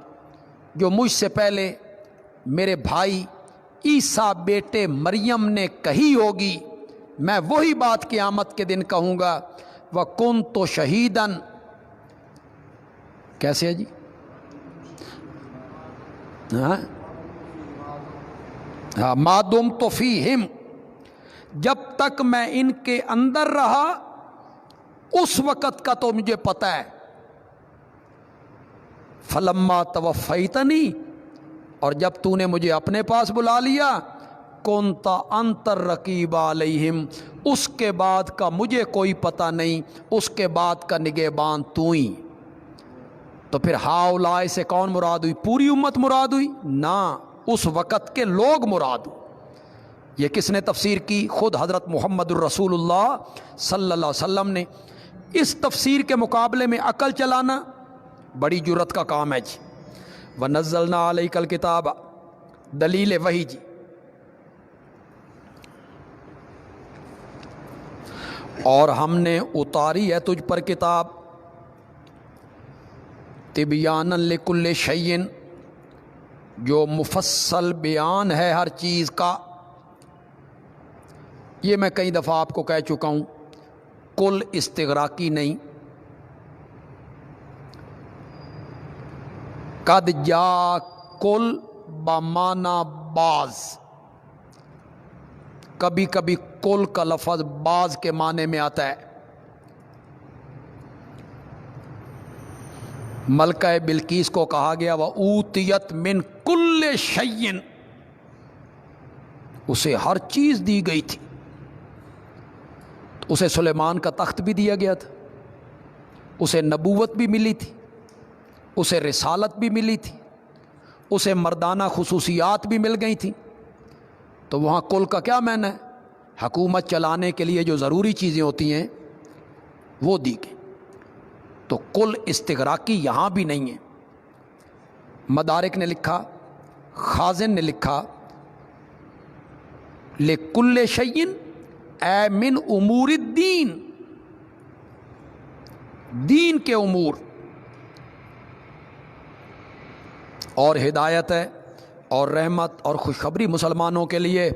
جو مجھ سے پہلے میرے بھائی عیسیٰ بیٹے مریم نے کہی ہوگی، میں وہی بات قیامت کے دن کہوں گا۔ وَكُنْتُ شَهِيدًا، کیسے ہے جی؟ مَا دُمْتُ فِيهِمْ، جب تک میں ان کے اندر رہا، اس وقت کا تو مجھے پتہ ہے۔ فَلَمَّا تَوَفَّيْتَنِي، اور جب تو نے مجھے اپنے پاس بلا لیا، كُنْتَ أَنْتَ الرَّقِيبُ عَلَيْهِمْ، اس کے بعد کا مجھے کوئی پتہ نہیں، اس کے بعد کا نگہبان تو ہی۔ تو پھر ہاؤلائے سے کون مراد ہوئی؟ پوری امت مراد ہوئی؟ نہ، اس وقت کے لوگ مراد ہوئے۔ یہ کس نے تفسیر کی؟ خود حضرت محمد الرسول اللہ صلی اللہ علیہ وسلم نے۔ اس تفسیر کے مقابلے میں عقل چلانا بڑی جرت کا کام ہے جی۔ وَنَزَّلْنَا عَلَيْكَ الْكِتَابَ، دلیل وحی جی۔ اور ہم نے اتاری ہے تجھ پر کتاب، تبیاناً لکل شیء، جو مفصل بیان ہے ہر چیز کا۔ یہ میں کئی دفعہ آپ کو کہہ چکا ہوں، کل استغراقی نہیں۔ قد جا کل بمانا بعض، کبھی کبھی کل کا لفظ بعض کے معنی میں آتا ہے۔ ملکہ بلقیس کو کہا گیا وَأُوتِیَتْ مِنْ كُلِّ شَيْءٍ، اسے ہر چیز دی گئی تھی۔ اسے سلیمان کا تخت بھی دیا گیا تھا، اسے نبوت بھی ملی تھی، اسے رسالت بھی ملی تھی، اسے مردانہ خصوصیات بھی مل گئی تھیں۔ تو وہاں کل کا کیا معنی ہے؟ حکومت چلانے کے لیے جو ضروری چیزیں ہوتی ہیں وہ دی گئی۔ تو کل استغراقی یہاں بھی نہیں ہے۔ مدارک نے لکھا، خازن نے لکھا لِكُلِّ شَيْءٍ اے من امور الدین، دین کے امور، اور ہدایت ہے اور رحمت اور خوشخبری مسلمانوں کے لیے۔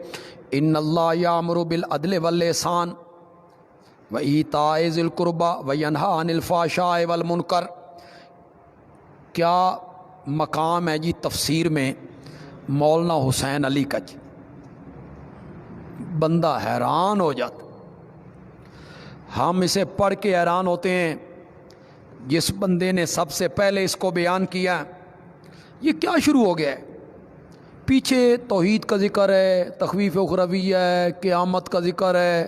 ان اللہ یامر بالعدل والاحسان وایتاء ذی القربی وینہی عن الفحشاء والمنکر۔ کیا مقام ہے جی تفسیر میں مولانا حسین علی کا جی، بندہ حیران ہو جاتا۔ ہم اسے پڑھ کے حیران ہوتے ہیں، جس بندے نے سب سے پہلے اس کو بیان کیا، یہ کیا شروع ہو گیا ہے؟ پیچھے توحید کا ذکر ہے، تخویف اخروی ہے، قیامت کا ذکر ہے،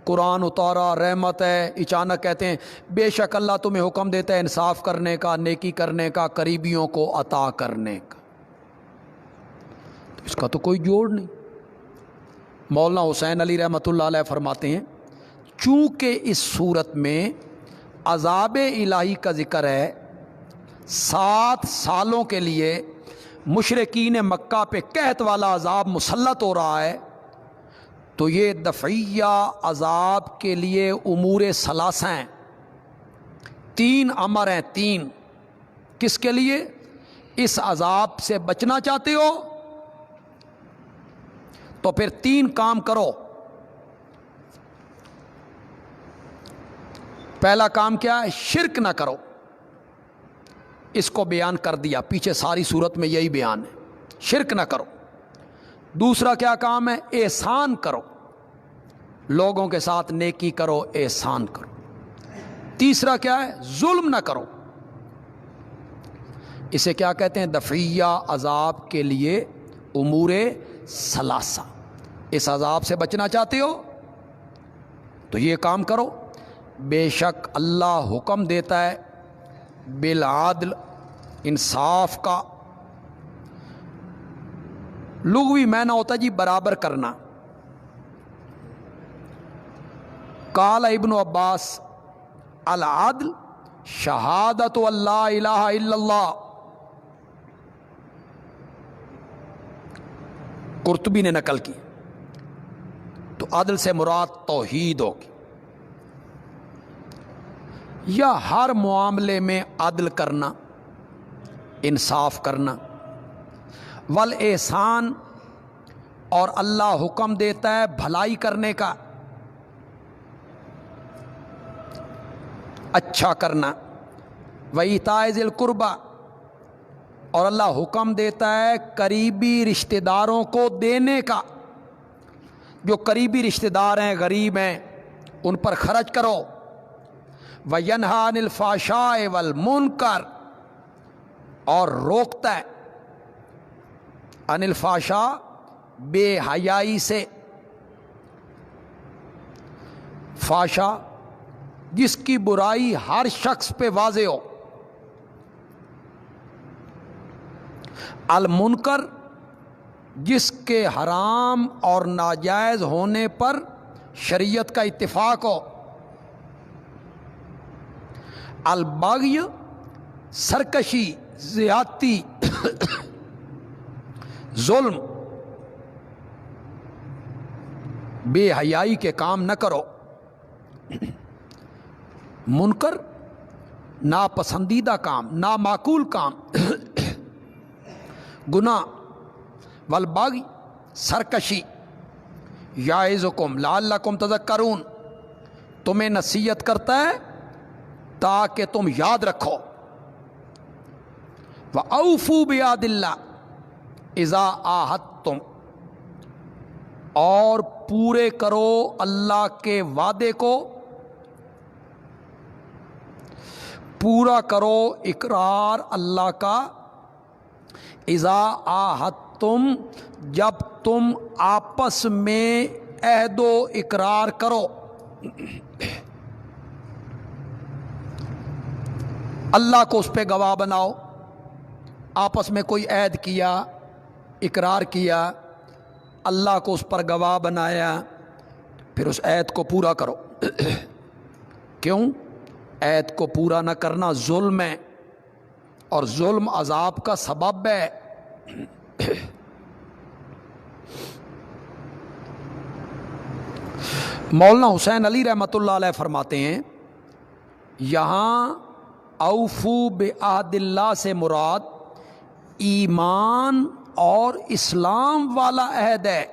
قرآن اتارا، رحمت ہے۔ اچانک کہتے ہیں بے شک اللہ تمہیں حکم دیتا ہے انصاف کرنے کا، نیکی کرنے کا، قریبیوں کو عطا کرنے کا۔ تو اس کا تو کوئی جوڑ نہیں۔ مولانا حسین علی رحمۃ اللہ علیہ فرماتے ہیں چونکہ اس صورت میں عذاب الہی کا ذکر ہے، 7 سالوں کے لیے مشرکین مکہ پہ قحط والا عذاب مسلط ہو رہا ہے، تو یہ دفعیہ عذاب کے لیے امور ثلاثہ ہیں، 3 امر ہیں، 3۔ کس کے لیے؟ اس عذاب سے بچنا چاہتے ہو تو پھر 3 کام کرو۔ پہلا کام کیا ہے؟ شرک نہ کرو، اس کو بیان کر دیا، پیچھے ساری صورت میں یہی بیان ہے، شرک نہ کرو۔ دوسرا کیا کام ہے؟ احسان کرو، لوگوں کے ساتھ نیکی کرو، احسان کرو۔ تیسرا کیا ہے؟ ظلم نہ کرو۔ اسے کیا کہتے ہیں؟ دفعیہ عذاب کے لیے امور ثلاثہ۔ اس عذاب سے بچنا چاہتے ہو تو یہ کام کرو۔ بے شک اللہ حکم دیتا ہے بالعدل، انصاف کا۔ لغوی معنی ہوتا ہے جی برابر کرنا۔ قال ابن عباس العدل شہادت اللہ الہ الا اللہ۔ قرطبی نے نقل کی۔ تو عدل سے مراد توحید ہوگی، یا ہر معاملے میں عدل کرنا، انصاف کرنا۔ والاحسان، اور اللہ حکم دیتا ہے بھلائی کرنے کا، اچھا کرنا۔ وایتاء ذی القربی، اور اللہ حکم دیتا ہے قریبی رشتہ داروں کو دینے کا۔ جو قریبی رشتہ دار ہیں، غریب ہیں، ان پر خرچ کرو۔ وینہی عن الفحشاء والمنکر، اور روکتا ہے عن الفحشاء، بے حیائی سے۔ فحشاء جس کی برائی ہر شخص پہ واضح ہو، المنکر جس کے حرام اور ناجائز ہونے پر شریعت کا اتفاق ہو، البغی سرکشی، زیادتی، ظلم، بے حیائی کے کام نہ کرو۔ منکر ناپسندیدہ کام، نامعقول کام، گناہ۔ والبغی سرکشی، یعظکم لعلکم تذکرون، تمہیں نصیحت کرتا ہے تاکہ تم یاد رکھو۔ وَأَوْفُوا بِعَہْدِ اللَّهِ اِذَا عَاهَدتُّمْ، اور پورے کرو اللہ کے وعدے کو، پورا کرو اقرار اللہ کا، اذا عاہدتم، جب تم آپس میں عہد و اقرار کرو۔ اللہ کو اس پہ گواہ بناؤ، آپس میں کوئی عہد کیا، اقرار کیا، اللہ کو اس پر گواہ بنایا، پھر اس عہد کو پورا کرو۔ کیوں؟ عہد کو پورا نہ کرنا ظلم ہے، اور ظلم عذاب کا سبب ہے۔ مولانا حسین علی رحمۃ اللہ علیہ فرماتے ہیں، یہاں اوفو بعہد اللہ سے مراد ایمان اور اسلام والا عہد ہے،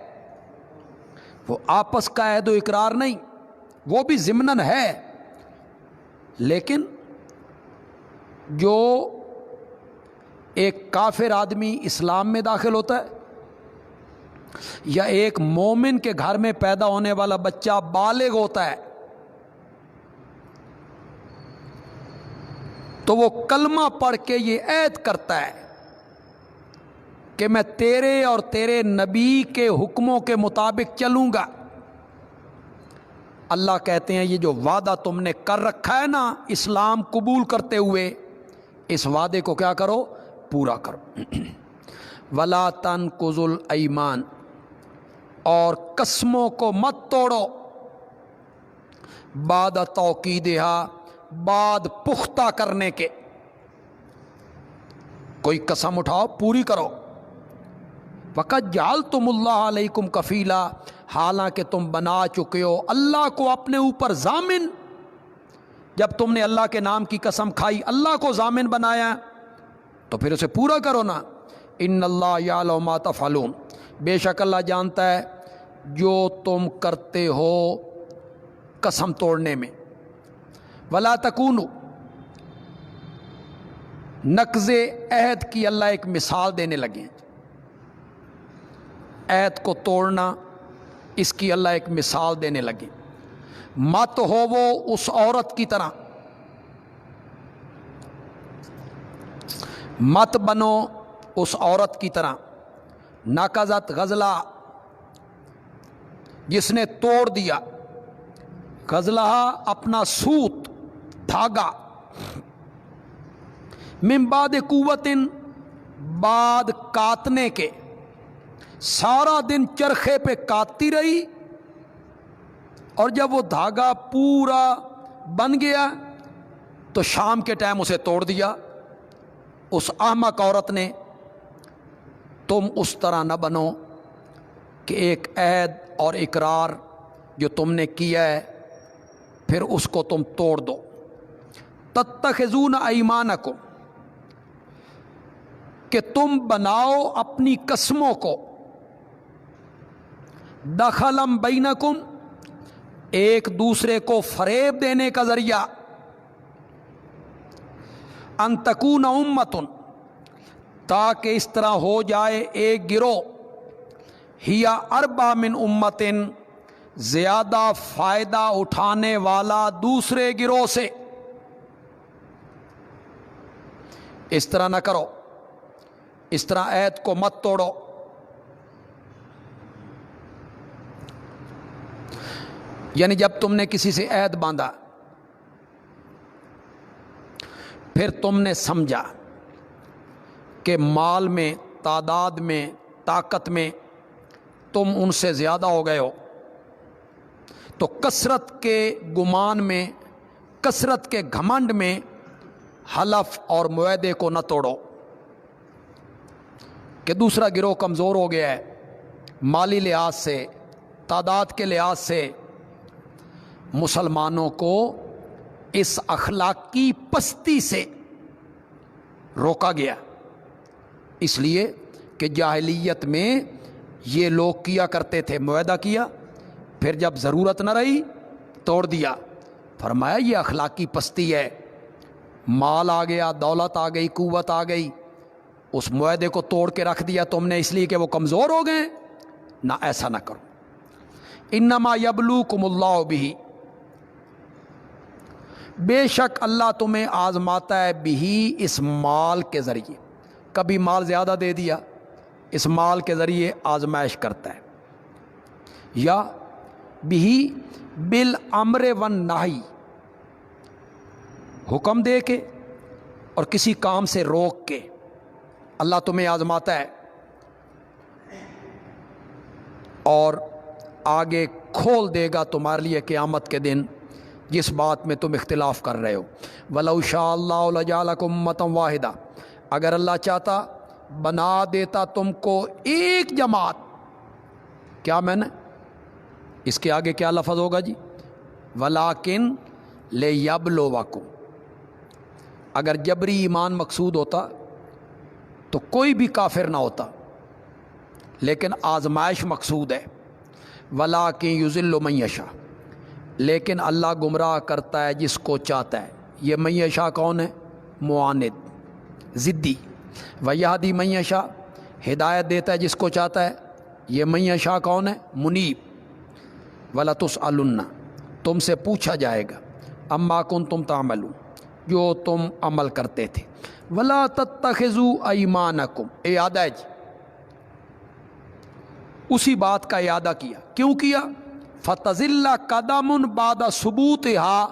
وہ آپس کا عہد و اقرار نہیں، وہ بھی ضمناً ہے، لیکن جو ایک کافر آدمی اسلام میں داخل ہوتا ہے، یا ایک مومن کے گھر میں پیدا ہونے والا بچہ بالغ ہوتا ہے، تو وہ کلمہ پڑھ کے یہ عہد کرتا ہے کہ میں تیرے اور تیرے نبی کے حکموں کے مطابق چلوں گا۔ اللہ کہتے ہیں یہ جو وعدہ تم نے کر رکھا ہے نا اسلام قبول کرتے ہوئے، اس وعدے کو کیا کرو؟ پورا کرو۔ ولا تنقضوا الایمان، اور قسموں کو مت توڑو، بعد توکیدہا، بعد پختہ کرنے کے۔ کوئی قسم اٹھاؤ پوری کرو۔ وَقَدْ جَعَلْتُمُ اللَّهَ عَلَيْكُمْ کفیلا، حالانکہ تم بنا چکے ہو اللہ کو اپنے اوپر ضامن۔ جب تم نے اللہ کے نام کی قسم کھائی، اللہ کو ضامن بنایا، تو پھر اسے پورا کرو نا۔ ان اللہ یعلم ما تفعلون، بے شک اللہ جانتا ہے جو تم کرتے ہو قسم توڑنے میں۔ ولا تکونوا، نقض عہد کی اللہ ایک مثال دینے لگے۔ عہد کو توڑنا، اس کی اللہ ایک مثال دینے لگے۔ مت ہو وہ اس عورت کی طرح، مت بنو اس عورت کی طرح، نقضت غزلہ، جس نے توڑ دیا، غزلہ اپنا سوت دھاگا، من بعد قوت، بعد کاتنے کے، سارا دن چرخے پہ کاٹتی رہی، اور جب وہ دھاگا پورا بن گیا تو شام کے ٹائم اسے توڑ دیا۔ اس احمق عورت نے۔ تم اس طرح نہ بنو کہ ایک عہد اور اقرار جو تم نے کیا ہے پھر اس کو تم توڑ دو۔ تتخذون ایمانکم، کہ تم بناؤ اپنی قسموں کو، دخلم بینکم، ایک دوسرے کو فریب دینے کا ذریعہ، ان تکون امۃ، تاکہ اس طرح ہو جائے ایک گروہ، ہی اربع من امۃ، زیادہ فائدہ اٹھانے والا دوسرے گروہ سے۔ اس طرح نہ کرو، اس طرح عہد کو مت توڑو۔ یعنی جب تم نے کسی سے عہد باندھا، پھر تم نے سمجھا کہ مال میں، تعداد میں، طاقت میں تم ان سے زیادہ ہو گئے ہو، تو کثرت کے گمان میں، کثرت کے گھمنڈ میں حلف اور معاہدے کو نہ توڑو کہ دوسرا گروہ کمزور ہو گیا ہے، مالی لحاظ سے، تعداد کے لحاظ سے۔ مسلمانوں کو اس اخلاقی پستی سے روکا گیا، اس لیے کہ جاہلیت میں یہ لوگ کیا کرتے تھے، معاہدہ کیا، پھر جب ضرورت نہ رہی توڑ دیا۔ فرمایا یہ اخلاقی پستی ہے، مال آ گیا، دولت آ گئی، قوت آ گئی، اس معاہدے کو توڑ کے رکھ دیا تم نے اس لیے کہ وہ کمزور ہو گئے، نہ ایسا نہ کرو۔ انما یبلوکم اللہ بہ، بے شک اللہ تمہیں آزماتا ہے بہی، اس مال کے ذریعے، کبھی مال زیادہ دے دیا، اس مال کے ذریعے آزمائش کرتا ہے، یا بہی بالامر والنہی، حکم دے کے اور کسی کام سے روک کے اللہ تمہیں آزماتا ہے، اور آگے کھول دے گا تمہارے لیے قیامت کے دن جس بات میں تم اختلاف کر رہے ہو۔ وَلَوْ شَاءَ اللَّهُ لَجَعَلَكُمْ أُمَّةً وَاحِدَةً، اگر اللہ چاہتا بنا دیتا تم کو ایک جماعت۔ کیا میں نے اس کے آگے کیا لفظ ہوگا جی؟ وَلَٰكِن لِيَبْلُوَكُمْ، اگر جبری ایمان مقصود ہوتا تو کوئی بھی کافر نہ ہوتا، لیکن آزمائش مقصود ہے۔ وَلَٰكِن يُضِلُّ مَن يَشَاءُ، لیکن اللہ گمراہ کرتا ہے جس کو چاہتا ہے۔ یہ من یشاء کون ہے؟ معاند، ضدی۔ وَیَہْدِی مَن یشاء، ہدایت دیتا ہے جس کو چاہتا ہے۔ یہ من یشاء کون ہے؟ منیب۔ وَلَتُسْأَلُنَّ، تم سے پوچھا جائے گا، اما کنتم تعملون، جو تم عمل کرتے تھے۔ وَلَا تَتَّخِذُوا أَيْمَانَكُمْ، اعادہ ہے جی، اسی بات کا اعادہ کیا۔ کیوں کیا؟ فَتَزِلَّ قَدَمٌ بَعْدَ ثُبُوتِهَا،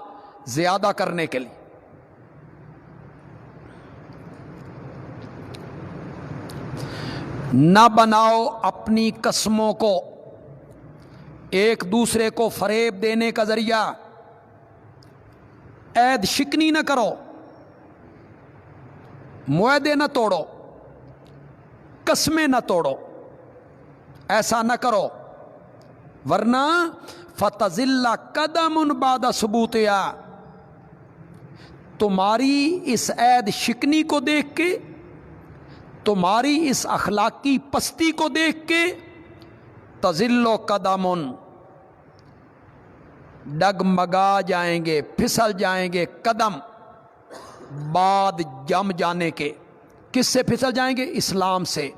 زیادہ کرنے کے لیے۔ نہ بناؤ اپنی قسموں کو ایک دوسرے کو فریب دینے کا ذریعہ، عہد شکنی نہ کرو، معاہدے نہ توڑو۔ قسمیں نہ توڑو، ایسا نہ کرو، ورنہ فتزل قدم بعد ثبوتہا، تمہاری اس عید شکنی کو دیکھ کے، تمہاری اس اخلاقی پستی کو دیکھ کے تزل قدم، ڈگمگا جائیں گے، پھسل جائیں گے قدم، بعد جم جانے کے۔ کس سے پھسل جائیں گے؟ اسلام سے۔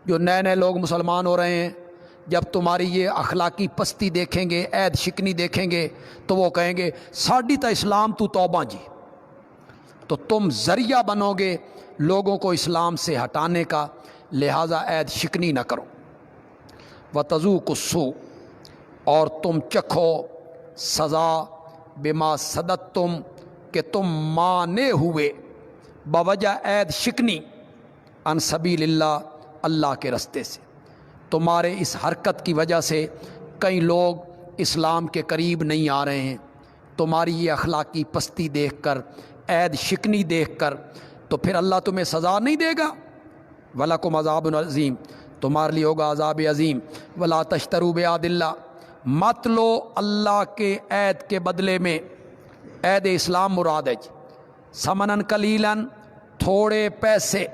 جو نئے نئے لوگ مسلمان ہو رہے ہیں، جب تمہاری یہ اخلاقی پستی دیکھیں گے، عید شکنی دیکھیں گے، تو وہ کہیں گے ساڈی تا اسلام تو توبہ جی۔ تو تم ذریعہ بنو گے لوگوں کو اسلام سے ہٹانے کا، لہٰذا عید شکنی نہ کرو۔ وَتَذُوقُوا السُّوءَ، اور تم چکھو سزا، بما صددتم، کہ تم مانے ہوئے بوجہ عید شکنی، عن سبیل اللہ، اللہ کے رستے سے۔ تمہارے اس حرکت کی وجہ سے کئی لوگ اسلام کے قریب نہیں آ رہے ہیں، تمہاری یہ اخلاقی پستی دیکھ کر، عید شکنی دیکھ کر، تو پھر اللہ تمہیں سزا نہیں دے گا؟ وَلَكُمْ عَذَابٌ عَظِيمٌ، تمہارے لیے ہوگا عذاب عظیم۔ وَلَا تَشْتَرُوا بِعَهْدِ اللَّهِ، مت لو اللہ کے عید کے بدلے میں، عید اسلام مراد ہے، ثمناً قلیلاً، تھوڑے پیسے۔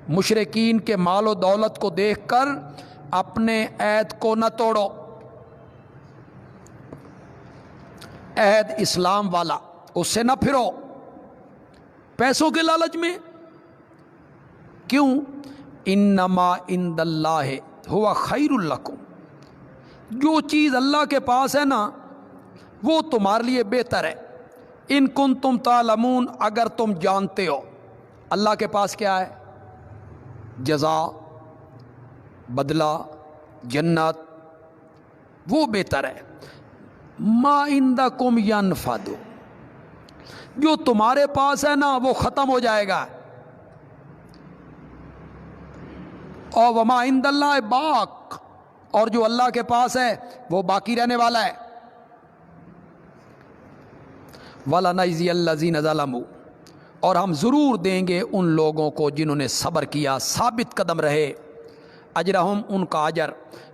مشرکین کے مال و دولت کو دیکھ کر اپنے عید کو نہ توڑو، عید اسلام والا، اس سے نہ پھرو پیسوں کے لالچ میں۔ کیوں؟ انما عند اللہ ہوا خیر لکم، جو چیز اللہ کے پاس ہے نا وہ تمہارے لیے بہتر ہے۔ ان کنتم تعلمون، اگر تم جانتے ہو اللہ کے پاس کیا ہے، جزا، بدلہ، جنت، وہ بہتر ہے۔ ما عندکم ینفد، جو تمہارے پاس ہے نا وہ ختم ہو جائے گا، اور وما عند اللہ باق، اور جو اللہ کے پاس ہے وہ باقی رہنے والا ہے۔ وَلَنَجْزِيَ الَّذِينَ ظَلَمُوا، اور ہم ضرور دیں گے ان لوگوں کو جنہوں نے صبر کیا، ثابت قدم رہے، اجرہم، ان کا اجر،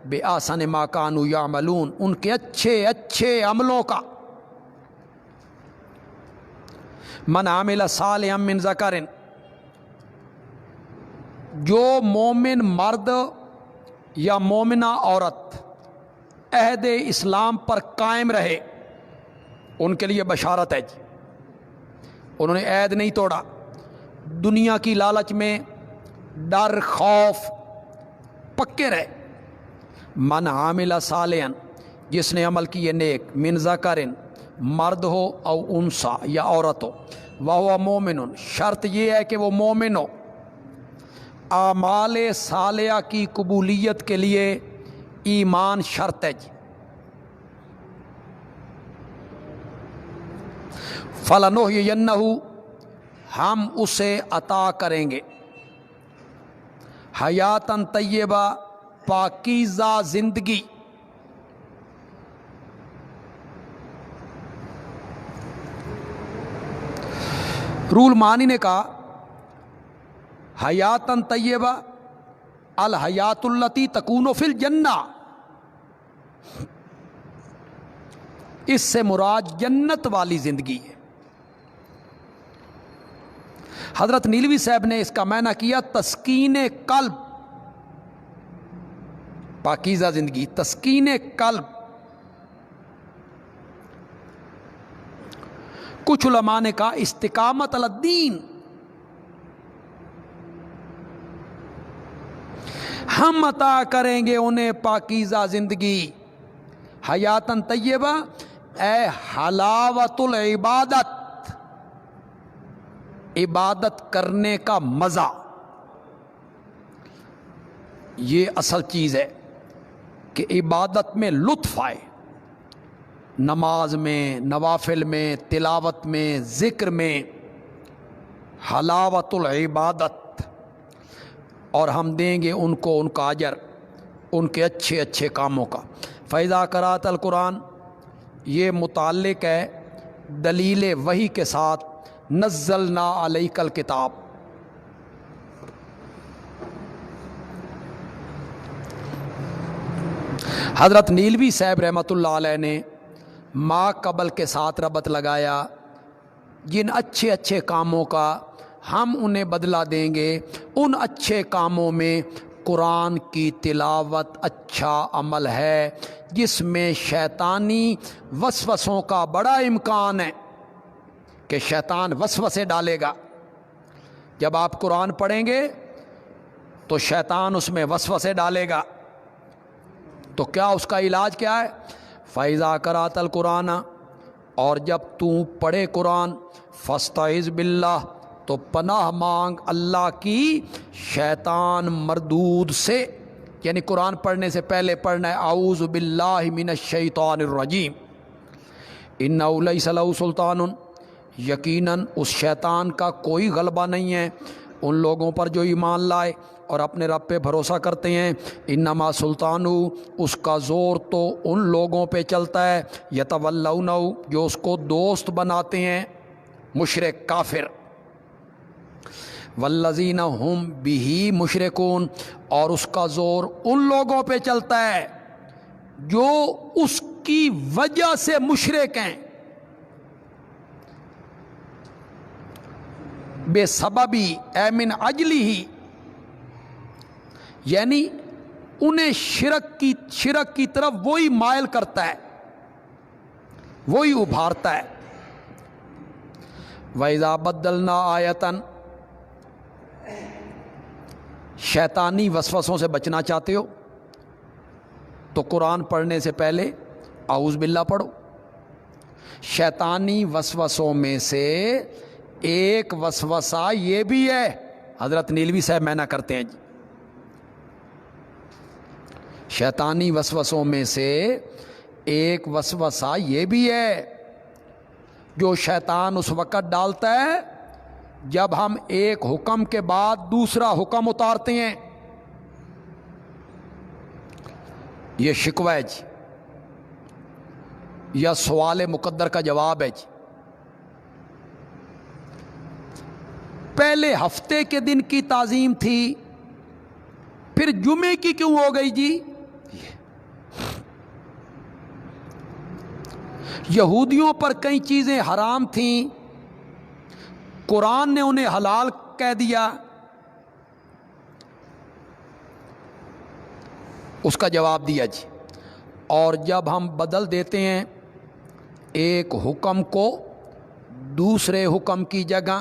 بِأَحْسَنِ مَا كَانُوا يَعْمَلُونَ، ان کے اچھے اچھے عملوں کا۔ من عمل صالحا من ذکر، جو مومن مرد یا مومنہ عورت عہد اسلام پر قائم رہے، ان کے لیے بشارت ہے جی، انہوں نے عہد نہیں توڑا، دنیا کی لالچ میں، ڈر خوف پکے رہے۔ من عامل صالحا، جس نے عمل کیے نیک، من ذکر، مرد ہو او انسا، یا عورت ہو، وہو مومن، شرط یہ ہے کہ وہ مومن ہو۔ اعمال صالحہ کی قبولیت کے لیے ایمان شرط ہے جی۔ فَلَنُحْيِيَنَّهُ، ہم اسے عطا کریں گے، حیاتاً طیبہ، پاکیزہ زندگی۔ رول مانی نے کہا حیاتاً طیبہ، الحیات التی تکون فی الجنہ، اس سے مراد جنت والی زندگی ہے۔ حضرت نیلوی صاحب نے اس کا معنی کیا تسکین قلب، پاکیزہ زندگی، تسکین قلب۔ کچھ علماء نے کہا استقامت علی الدین، ہم عطا کریں گے انہیں پاکیزہ زندگی، حیاتاً طیبہ، اے حلاوت العبادت، عبادت کرنے کا مزہ، یہ اصل چیز ہے کہ عبادت میں لطف آئے، نماز میں، نوافل میں، تلاوت میں، ذکر میں، حلاوت العبادت۔ اور ہم دیں گے ان کو ان کا اجر، ان کے اچھے اچھے کاموں کا۔ فَإِذَا قَرَأْتَ القرآن، یہ متعلق ہے دلیل وحی کے ساتھ، نزلنا علیک الکتاب، حضرت نیلوی صاحب رحمۃ اللہ علیہ نے ما قبل کے ساتھ ربط لگایا، جن اچھے اچھے کاموں کا ہم انہیں بدلہ دیں گے، ان اچھے کاموں میں قرآن کی تلاوت اچھا عمل ہے، جس میں شیطانی وسوسوں کا بڑا امکان ہے کہ شیطان وسوسے ڈالے گا۔ جب آپ قرآن پڑھیں گے تو شیطان اس میں وسوسے ڈالے گا، تو کیا اس کا علاج کیا ہے؟ فَإِذَا قَرَأْتَ الْقُرْآنَ، اور جب تو پڑھے قرآن، فَاسْتَعِذْ بِاللَّهِ، تو پناہ مانگ اللہ کی شیطان مردود سے، یعنی قرآن پڑھنے سے پہلے پڑھنا ہے اعوذ باللہ من الشیطان الرجیم، انہ لیس لہ سلطان، یقیناً اس شیطان کا کوئی غلبہ نہیں ہے ان لوگوں پر جو ایمان لائے اور اپنے رب پہ بھروسہ کرتے ہیں، انما سلطانہ، اس کا زور تو ان لوگوں پہ چلتا ہے، یتولونہ، جو اس کو دوست بناتے ہیں، مشرک کافر، والذین ہم بہ مشرکون، اور اس کا زور ان لوگوں پہ چلتا ہے جو اس کی وجہ سے مشرک ہیں، بے سببی اے من اجلہ، یعنی انہیں شرک کی طرف وہی مائل کرتا ہے، وہی ابھارتا ہے۔ وَإِذَا بَدَّلْنَا آیَةً، شیطانی وسوسوں سے بچنا چاہتے ہو تو قرآن پڑھنے سے پہلے اعوذ باللہ پڑھو۔ شیطانی وسوسوں میں سے ایک وسوسہ یہ بھی ہے، حضرت نیلوی صاحب منع کرتے ہیں جی، شیطانی وسوسوں میں سے ایک وسوسہ یہ بھی ہے جو شیطان اس وقت ڈالتا ہے جب ہم ایک حکم کے بعد دوسرا حکم اتارتے ہیں۔ یہ شکوہ ہے جی، یا سوال مقدر کا جواب ہے جی۔ پہلے ہفتے کے دن کی تعظیم تھی، پھر جمعے کی کیوں ہو گئی جی؟ یہودیوں پر کئی چیزیں حرام تھیں، قرآن نے انہیں حلال کہہ دیا، اس کا جواب دیا جی۔ اور جب ہم بدل دیتے ہیں ایک حکم کو دوسرے حکم کی جگہ،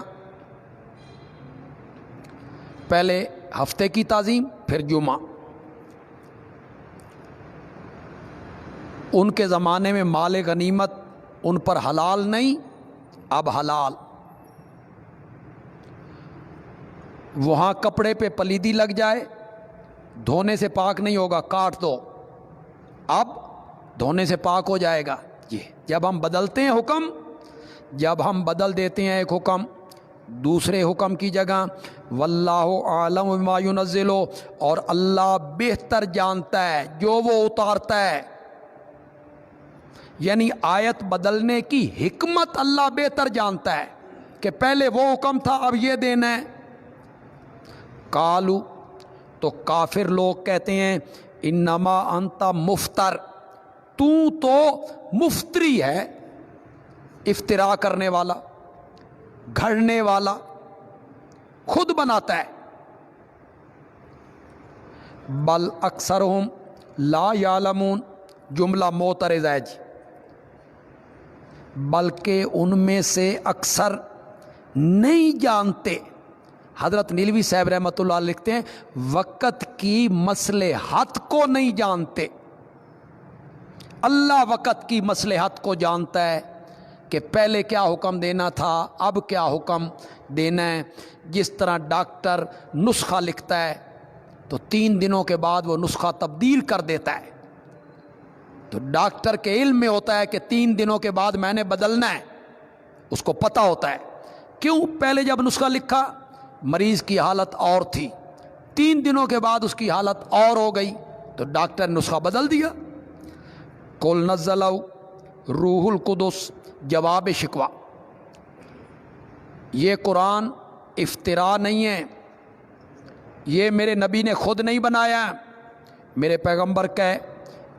پہلے ہفتے کی تعظیم پھر جمعہ، ان کے زمانے میں مال غنیمت ان پر حلال نہیں، اب حلال، وہاں کپڑے پہ پلیدی لگ جائے دھونے سے پاک نہیں ہوگا، کاٹ دو، اب دھونے سے پاک ہو جائے گا۔ یہ جب ہم بدلتے ہیں حکم، جب ہم بدل دیتے ہیں ایک حکم دوسرے حکم کی جگہ، واللہ اعلم بما ینزل، اور اللہ بہتر جانتا ہے جو وہ اتارتا ہے، یعنی آیت بدلنے کی حکمت اللہ بہتر جانتا ہے کہ پہلے وہ حکم تھا اب یہ دینا ہے۔ قالو، تو کافر لوگ کہتے ہیں، انما انت مفتر، تو مفتری ہے، افترا کرنے والا، گھڑنے والا، خود بناتا ہے۔ بل اکثرہم لا یعلمون، جملہ معترض ہے جی، بلکہ ان میں سے اکثر نہیں جانتے۔ حضرت نیلوی صاحب رحمۃ اللہ علیہ لکھتے ہیں وقت کی مصلحت کو نہیں جانتے، اللہ وقت کی مصلحت کو جانتا ہے کہ پہلے کیا حکم دینا تھا اب کیا حکم دینا ہے۔ جس طرح ڈاکٹر نسخہ لکھتا ہے تو 3 دنوں کے بعد وہ نسخہ تبدیل کر دیتا ہے، تو ڈاکٹر کے علم میں ہوتا ہے کہ 3 دنوں کے بعد میں نے بدلنا ہے، اس کو پتہ ہوتا ہے۔ کیوں؟ پہلے جب نسخہ لکھا مریض کی حالت اور تھی، 3 دنوں کے بعد اس کی حالت اور ہو گئی تو ڈاکٹر نے نسخہ بدل دیا۔ قل نزلہ روح القدس، جواب شکوہ، یہ قرآن افتراء نہیں ہے، یہ میرے نبی نے خود نہیں بنایا، میرے پیغمبر کا ہے،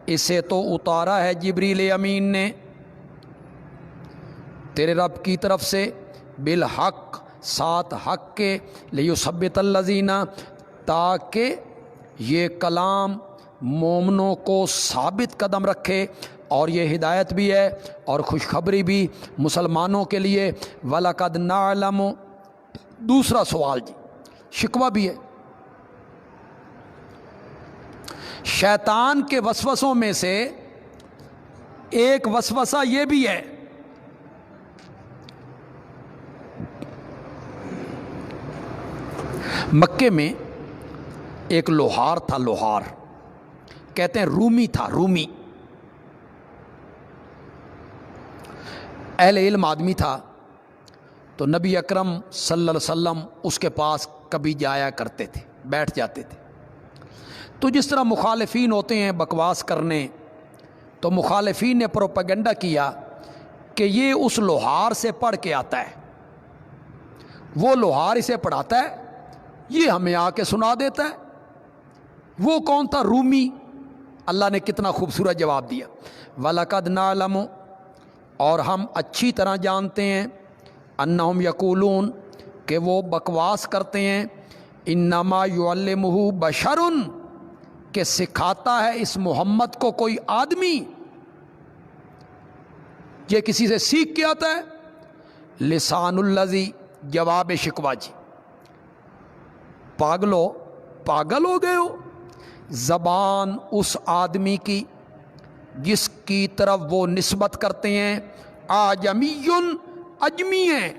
اسے تو اتارا ہے جبریل امین نے تیرے رب کی طرف سے بالحق ساتھ حق کے لیثبت الذین تاکہ یہ کلام مومنوں کو ثابت قدم رکھے، اور یہ ہدایت بھی ہے اور خوشخبری بھی مسلمانوں کے لیے۔ وَلَقَدْ نَعْلَمُ، دوسرا سوال جی، شکوہ بھی ہے۔ شیطان کے وسوسوں میں سے ایک وسوسہ یہ بھی ہے مکے میں ایک لوہار تھا، لوہار کہتے ہیں رومی تھا، رومی اہل علم آدمی تھا، تو نبی اکرم صلی اللہ علیہ وسلم اس کے پاس کبھی جایا کرتے تھے، بیٹھ جاتے تھے۔ تو جس طرح مخالفین ہوتے ہیں بکواس کرنے، تو مخالفین نے پروپیگنڈا کیا کہ یہ اس لوہار سے پڑھ کے آتا ہے، وہ لوہار اسے پڑھاتا ہے، یہ ہمیں آ کے سنا دیتا ہے۔ وہ کون تھا؟ رومی۔ اللہ نے کتنا خوبصورت جواب دیا، وَلَقَدْ نَعْلَمُ، اور ہم اچھی طرح جانتے ہیں، انہم یقولون، کہ وہ بکواس کرتے ہیں، انما یعلمہ بشر، کہ سکھاتا ہے اس محمد کو کوئی آدمی، یہ کسی سے سیکھ کے آتا ہے۔ لسان الذی، جواب شکوہ جی، پاگلو، پاگل ہو گئے ہو، زبان اس آدمی کی جس کی طرف وہ نسبت کرتے ہیں اعجمی، اجمی ہے،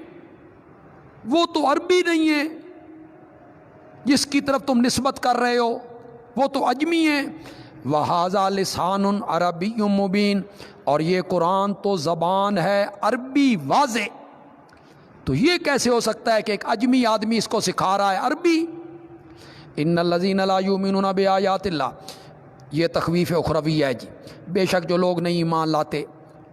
وہ تو عربی نہیں ہے، جس کی طرف تم نسبت کر رہے ہو وہ تو اجمی ہے۔ وَهَذَا لِسَانٌ عَرَبِيٌّ مُبِينٌ، اور یہ قرآن تو زبان ہے عربی واضح، تو یہ کیسے ہو سکتا ہے کہ ایک اجمی آدمی اس کو سکھا رہا ہے عربی؟ ان الذین لا یؤمنون بآیات اللہ، یہ تخویف اخروی ہے جی، بے شک جو لوگ نہیں ایمان لاتے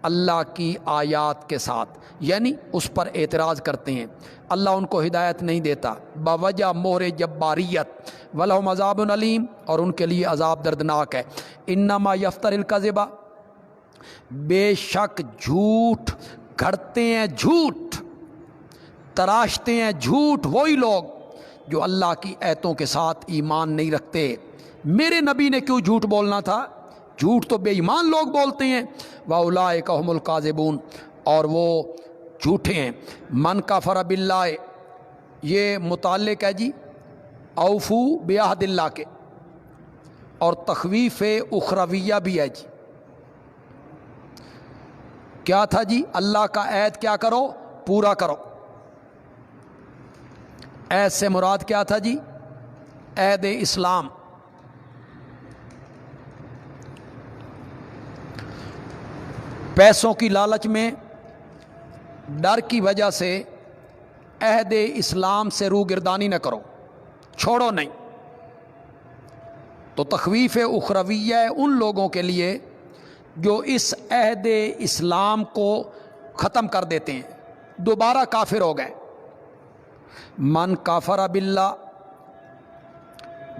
اللہ کی آیات کے ساتھ، یعنی اس پر اعتراض کرتے ہیں، اللہ ان کو ہدایت نہیں دیتا بوجہ مہر جباریت، وَلَهُمْ عَذَابٌ علیم، اور ان کے لیے عذاب دردناک ہے۔ انما یفتر الکذب، بے شک جھوٹ گھڑتے ہیں، جھوٹ تراشتے ہیں، جھوٹ وہی لوگ جو اللہ کی آیتوں کے ساتھ ایمان نہیں رکھتے۔ میرے نبی نے کیوں جھوٹ بولنا تھا؟ جھوٹ تو بے ایمان لوگ بولتے ہیں۔ وَأُولَٰئِکَ هُمُ الْكَاذِبُونَ، اور وہ جھوٹے ہیں۔ من کفر باللہ، یہ متعلق ہے جی اوفو بعہد اللہ کے، اور تخویف اخرویہ بھی ہے جی۔ کیا تھا جی؟ اللہ کا عہد کیا کرو؟ پورا کرو۔ عہد سے مراد کیا تھا جی؟ عہد اسلام۔ پیسوں کی لالچ میں، ڈر کی وجہ سے عہد اسلام سے روگردانی نہ کرو، چھوڑو نہیں۔ تو تخویف اخرویہ ان لوگوں کے لیے جو اس عہد اسلام کو ختم کر دیتے ہیں، دوبارہ کافر ہو گئے۔ من کافر باللہ،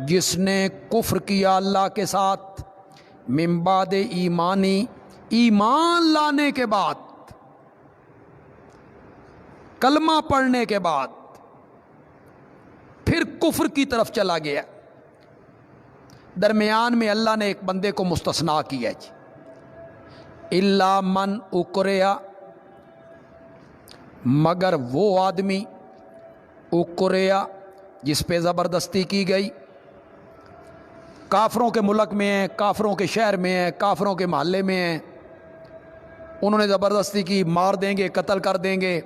جس نے کفر کیا اللہ کے ساتھ، من بعد ایمانی، ایمان لانے کے بعد، کلمہ پڑھنے کے بعد پھر کفر کی طرف چلا گیا، درمیان میں اللہ نے ایک بندے کو مستثنا کیا جی، الا من اکرہ، مگر وہ آدمی اکرہ جس پہ زبردستی کی گئی، کافروں کے ملک میں ہیں، کافروں کے شہر میں ہیں، کافروں کے محلے میں ہیں، انہوں نے زبردستی کی، مار دیں گے، قتل کر دیں گے۔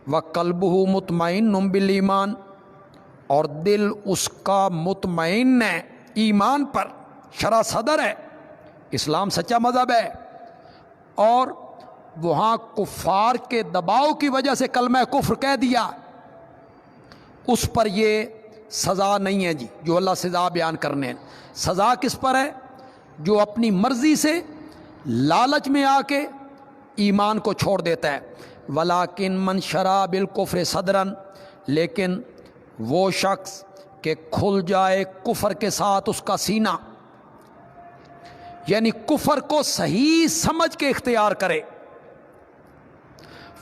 وَقَلْبُهُ مُطْمَئِنٌ بِالْإِيمَانِ، اور دل اس کا مطمئن ہے ایمان پر، شرح صدر ہے، اسلام سچا مذہب ہے، اور وہاں کفار کے دباؤ کی وجہ سے کلمہ کفر کہہ دیا، اس پر یہ سزا نہیں ہے جی، جو اللہ سزا بیان کرنے ہیں۔ سزا کس پر ہے؟ جو اپنی مرضی سے لالچ میں آ کے ایمان کو چھوڑ دیتا ہے۔ وَلَٰكِن مَنْ شَرَعَ بِالْكُفْرِ صَدْرًا، لیکن وہ شخص کہ کھل جائے کفر کے ساتھ اس کا سینہ، یعنی کفر کو صحیح سمجھ کے اختیار کرے.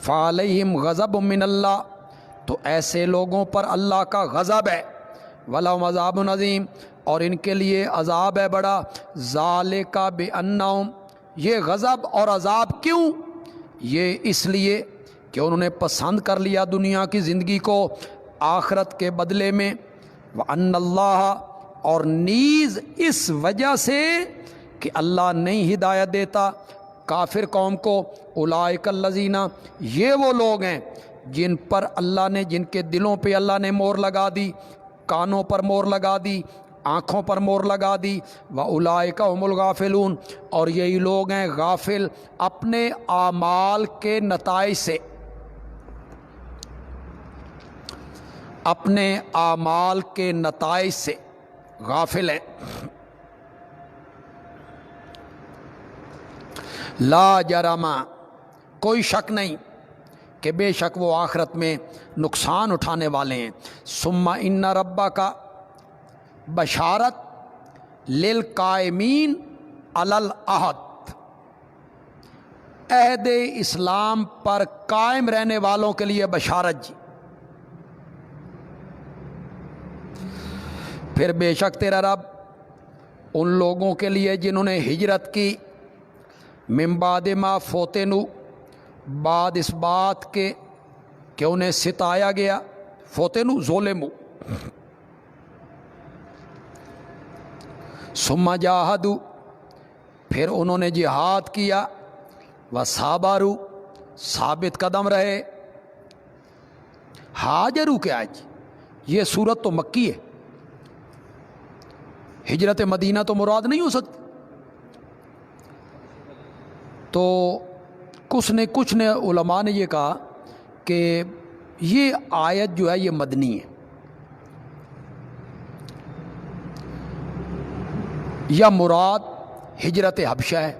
فعلیہم غضب من اللہ، تو ایسے لوگوں پر اللہ کا غضب ہے. ولہم عذاب عظیم، اور ان کے لیے عذاب ہے بڑا. ذالک بانہم، یہ غضب اور عذاب کیوں؟ یہ اس لیے کہ انہوں نے پسند کر لیا دنیا کی زندگی کو آخرت کے بدلے میں. وَأَنَّ اللَّهَ، اور نیز اس وجہ سے کہ اللہ نہیں ہدایت دیتا کافر قوم کو. اولئک الذین، یہ وہ لوگ ہیں جن پر اللہ نے، جن کے دلوں پہ اللہ نے مور لگا دی، کانوں پر مور لگا دی، آنکھوں پر مور لگا دی. وَأُولَئِكَ هُمُ الْغَافِلُونَ، اور یہی لوگ ہیں غافل اپنے اعمال کے نتائج سے، اپنے اعمال کے نتائج سے غافل ہیں. لا جرم، کوئی شک نہیں کہ بے شک وہ آخرت میں نقصان اٹھانے والے ہیں. ثم ان ربک، بشارت للقائمین علی العہد، عہد اسلام پر قائم رہنے والوں کے لیے بشارت جی. پھر بے شک تیرا رب ان لوگوں کے لیے جنہوں نے ہجرت کی، من بعد ما فتنوا، بعد اس بات کے کہ انہیں ستایا گیا. فتنوا ظلموا. ثم جاہدوا، پھر انہوں نے جہاد کیا. وصابروا، ثابت قدم رہے. ہاجروا کیا ہے جی؟ یہ صورت تو مکی ہے، ہجرت مدینہ تو مراد نہیں ہو سکتی. تو کچھ نے علماء نے یہ کہا کہ یہ آیت جو ہے یہ مدنی ہے، یا مراد ہجرت حبشہ ہے.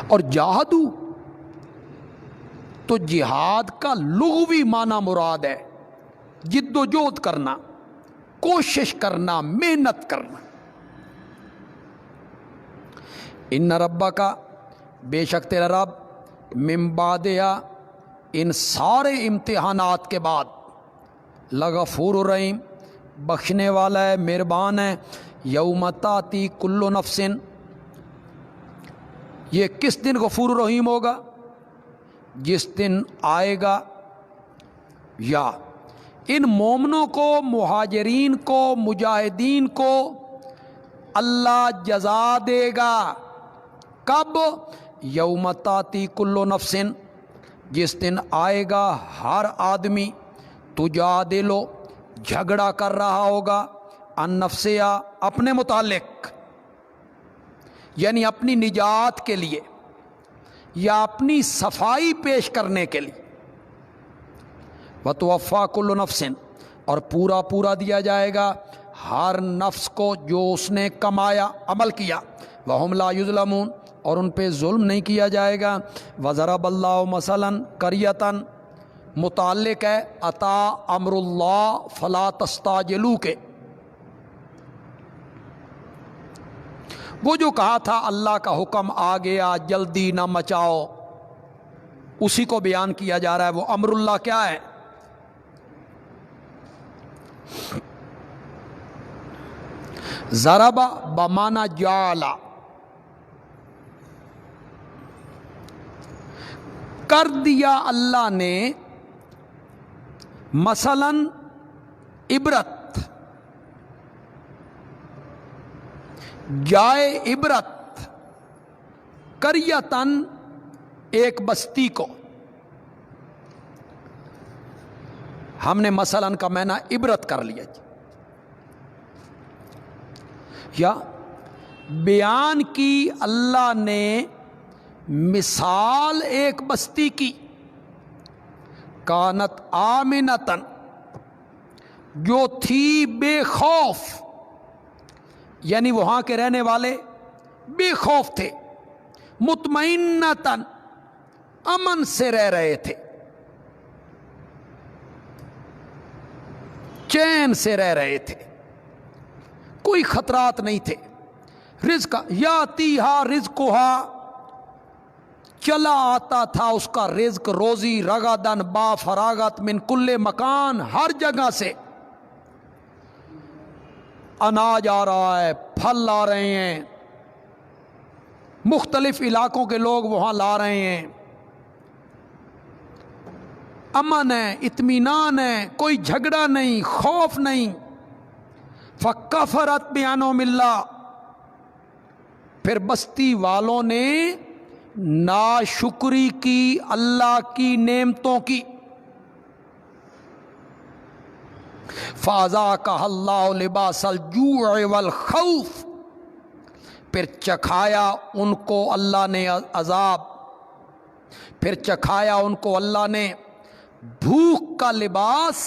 اور جاہدو تو جہاد کا لغوی معنی مراد ہے جد و جہد کرنا، کوشش کرنا، محنت کرنا. ان ربک، بے شک تیرا رب، من بعدہا، ان سارے امتحانات کے بعد، لغفور الرحیم، بخشنے والا ہے، مہربان ہے. یوم تاتی کل نفس، یہ کس دن غفور الرحیم ہوگا؟ جس دن آئے گا، یا ان مومنوں کو، مہاجرین کو، مجاہدین کو اللہ جزا دے گا. کب؟ یوم تاتی کل نفس، جس دن آئے گا ہر آدمی، تجادلو، جھگڑا کر رہا ہوگا، عن نفسہا، اپنے متعلق، یعنی اپنی نجات کے لیے یا اپنی صفائی پیش کرنے کے لیے. وتوفیٰ کل نفس، اور پورا دیا جائے گا ہر نفس کو جو اس نے کمایا، عمل کیا. وہم لا یظلمون، اور ان پہ ظلم نہیں کیا جائے گا. وضرب اللہ مثلا قریۃ، متعلق ہے اتا امر اللہ فلا تستعجلوا کے، وہ جو کہا تھا اللہ کا حکم آ گیا جلدی نہ مچاؤ، اسی کو بیان کیا جا رہا ہے. وہ امر اللہ کیا ہے؟ ضرب بمعنی جعل، کر دیا اللہ نے، مثلا عبرت، جائے عبرت، قریۃً، ایک بستی کو. ہم نے مثلا کا معنی عبرت کر لیا جی. یا بیان کی اللہ نے مثال ایک بستی کی، کانت آمنتن، جو تھی بے خوف، یعنی وہاں کے رہنے والے بے خوف تھے. مطمئنتن، امن سے رہ رہے تھے، چین سے رہ رہے تھے. کوئی خطرات نہیں تھے. رزق یاتیہا رزقہا، چلا آتا تھا اس کا رزق، روزی، رغدن با فراغت، من کل مکان، ہر جگہ سے اناج آ رہا ہے، پھل لا رہے ہیں، مختلف علاقوں کے لوگ وہاں لا رہے ہیں، امن ہے، اطمینان ہے، کوئی جھگڑا نہیں، خوف نہیں. فکفرت بانعم اللہ، پھر بستی والوں نے ناشکری کی اللہ کی نعمتوں کی. فَأَذَاقَهَا اللَّهُ لِبَاسَ الْجُوعِ وَالْخَوْفِ، پھر چکھایا ان کو اللہ نے عذاب، پھر چکھایا ان کو اللہ نے بھوک کا لباس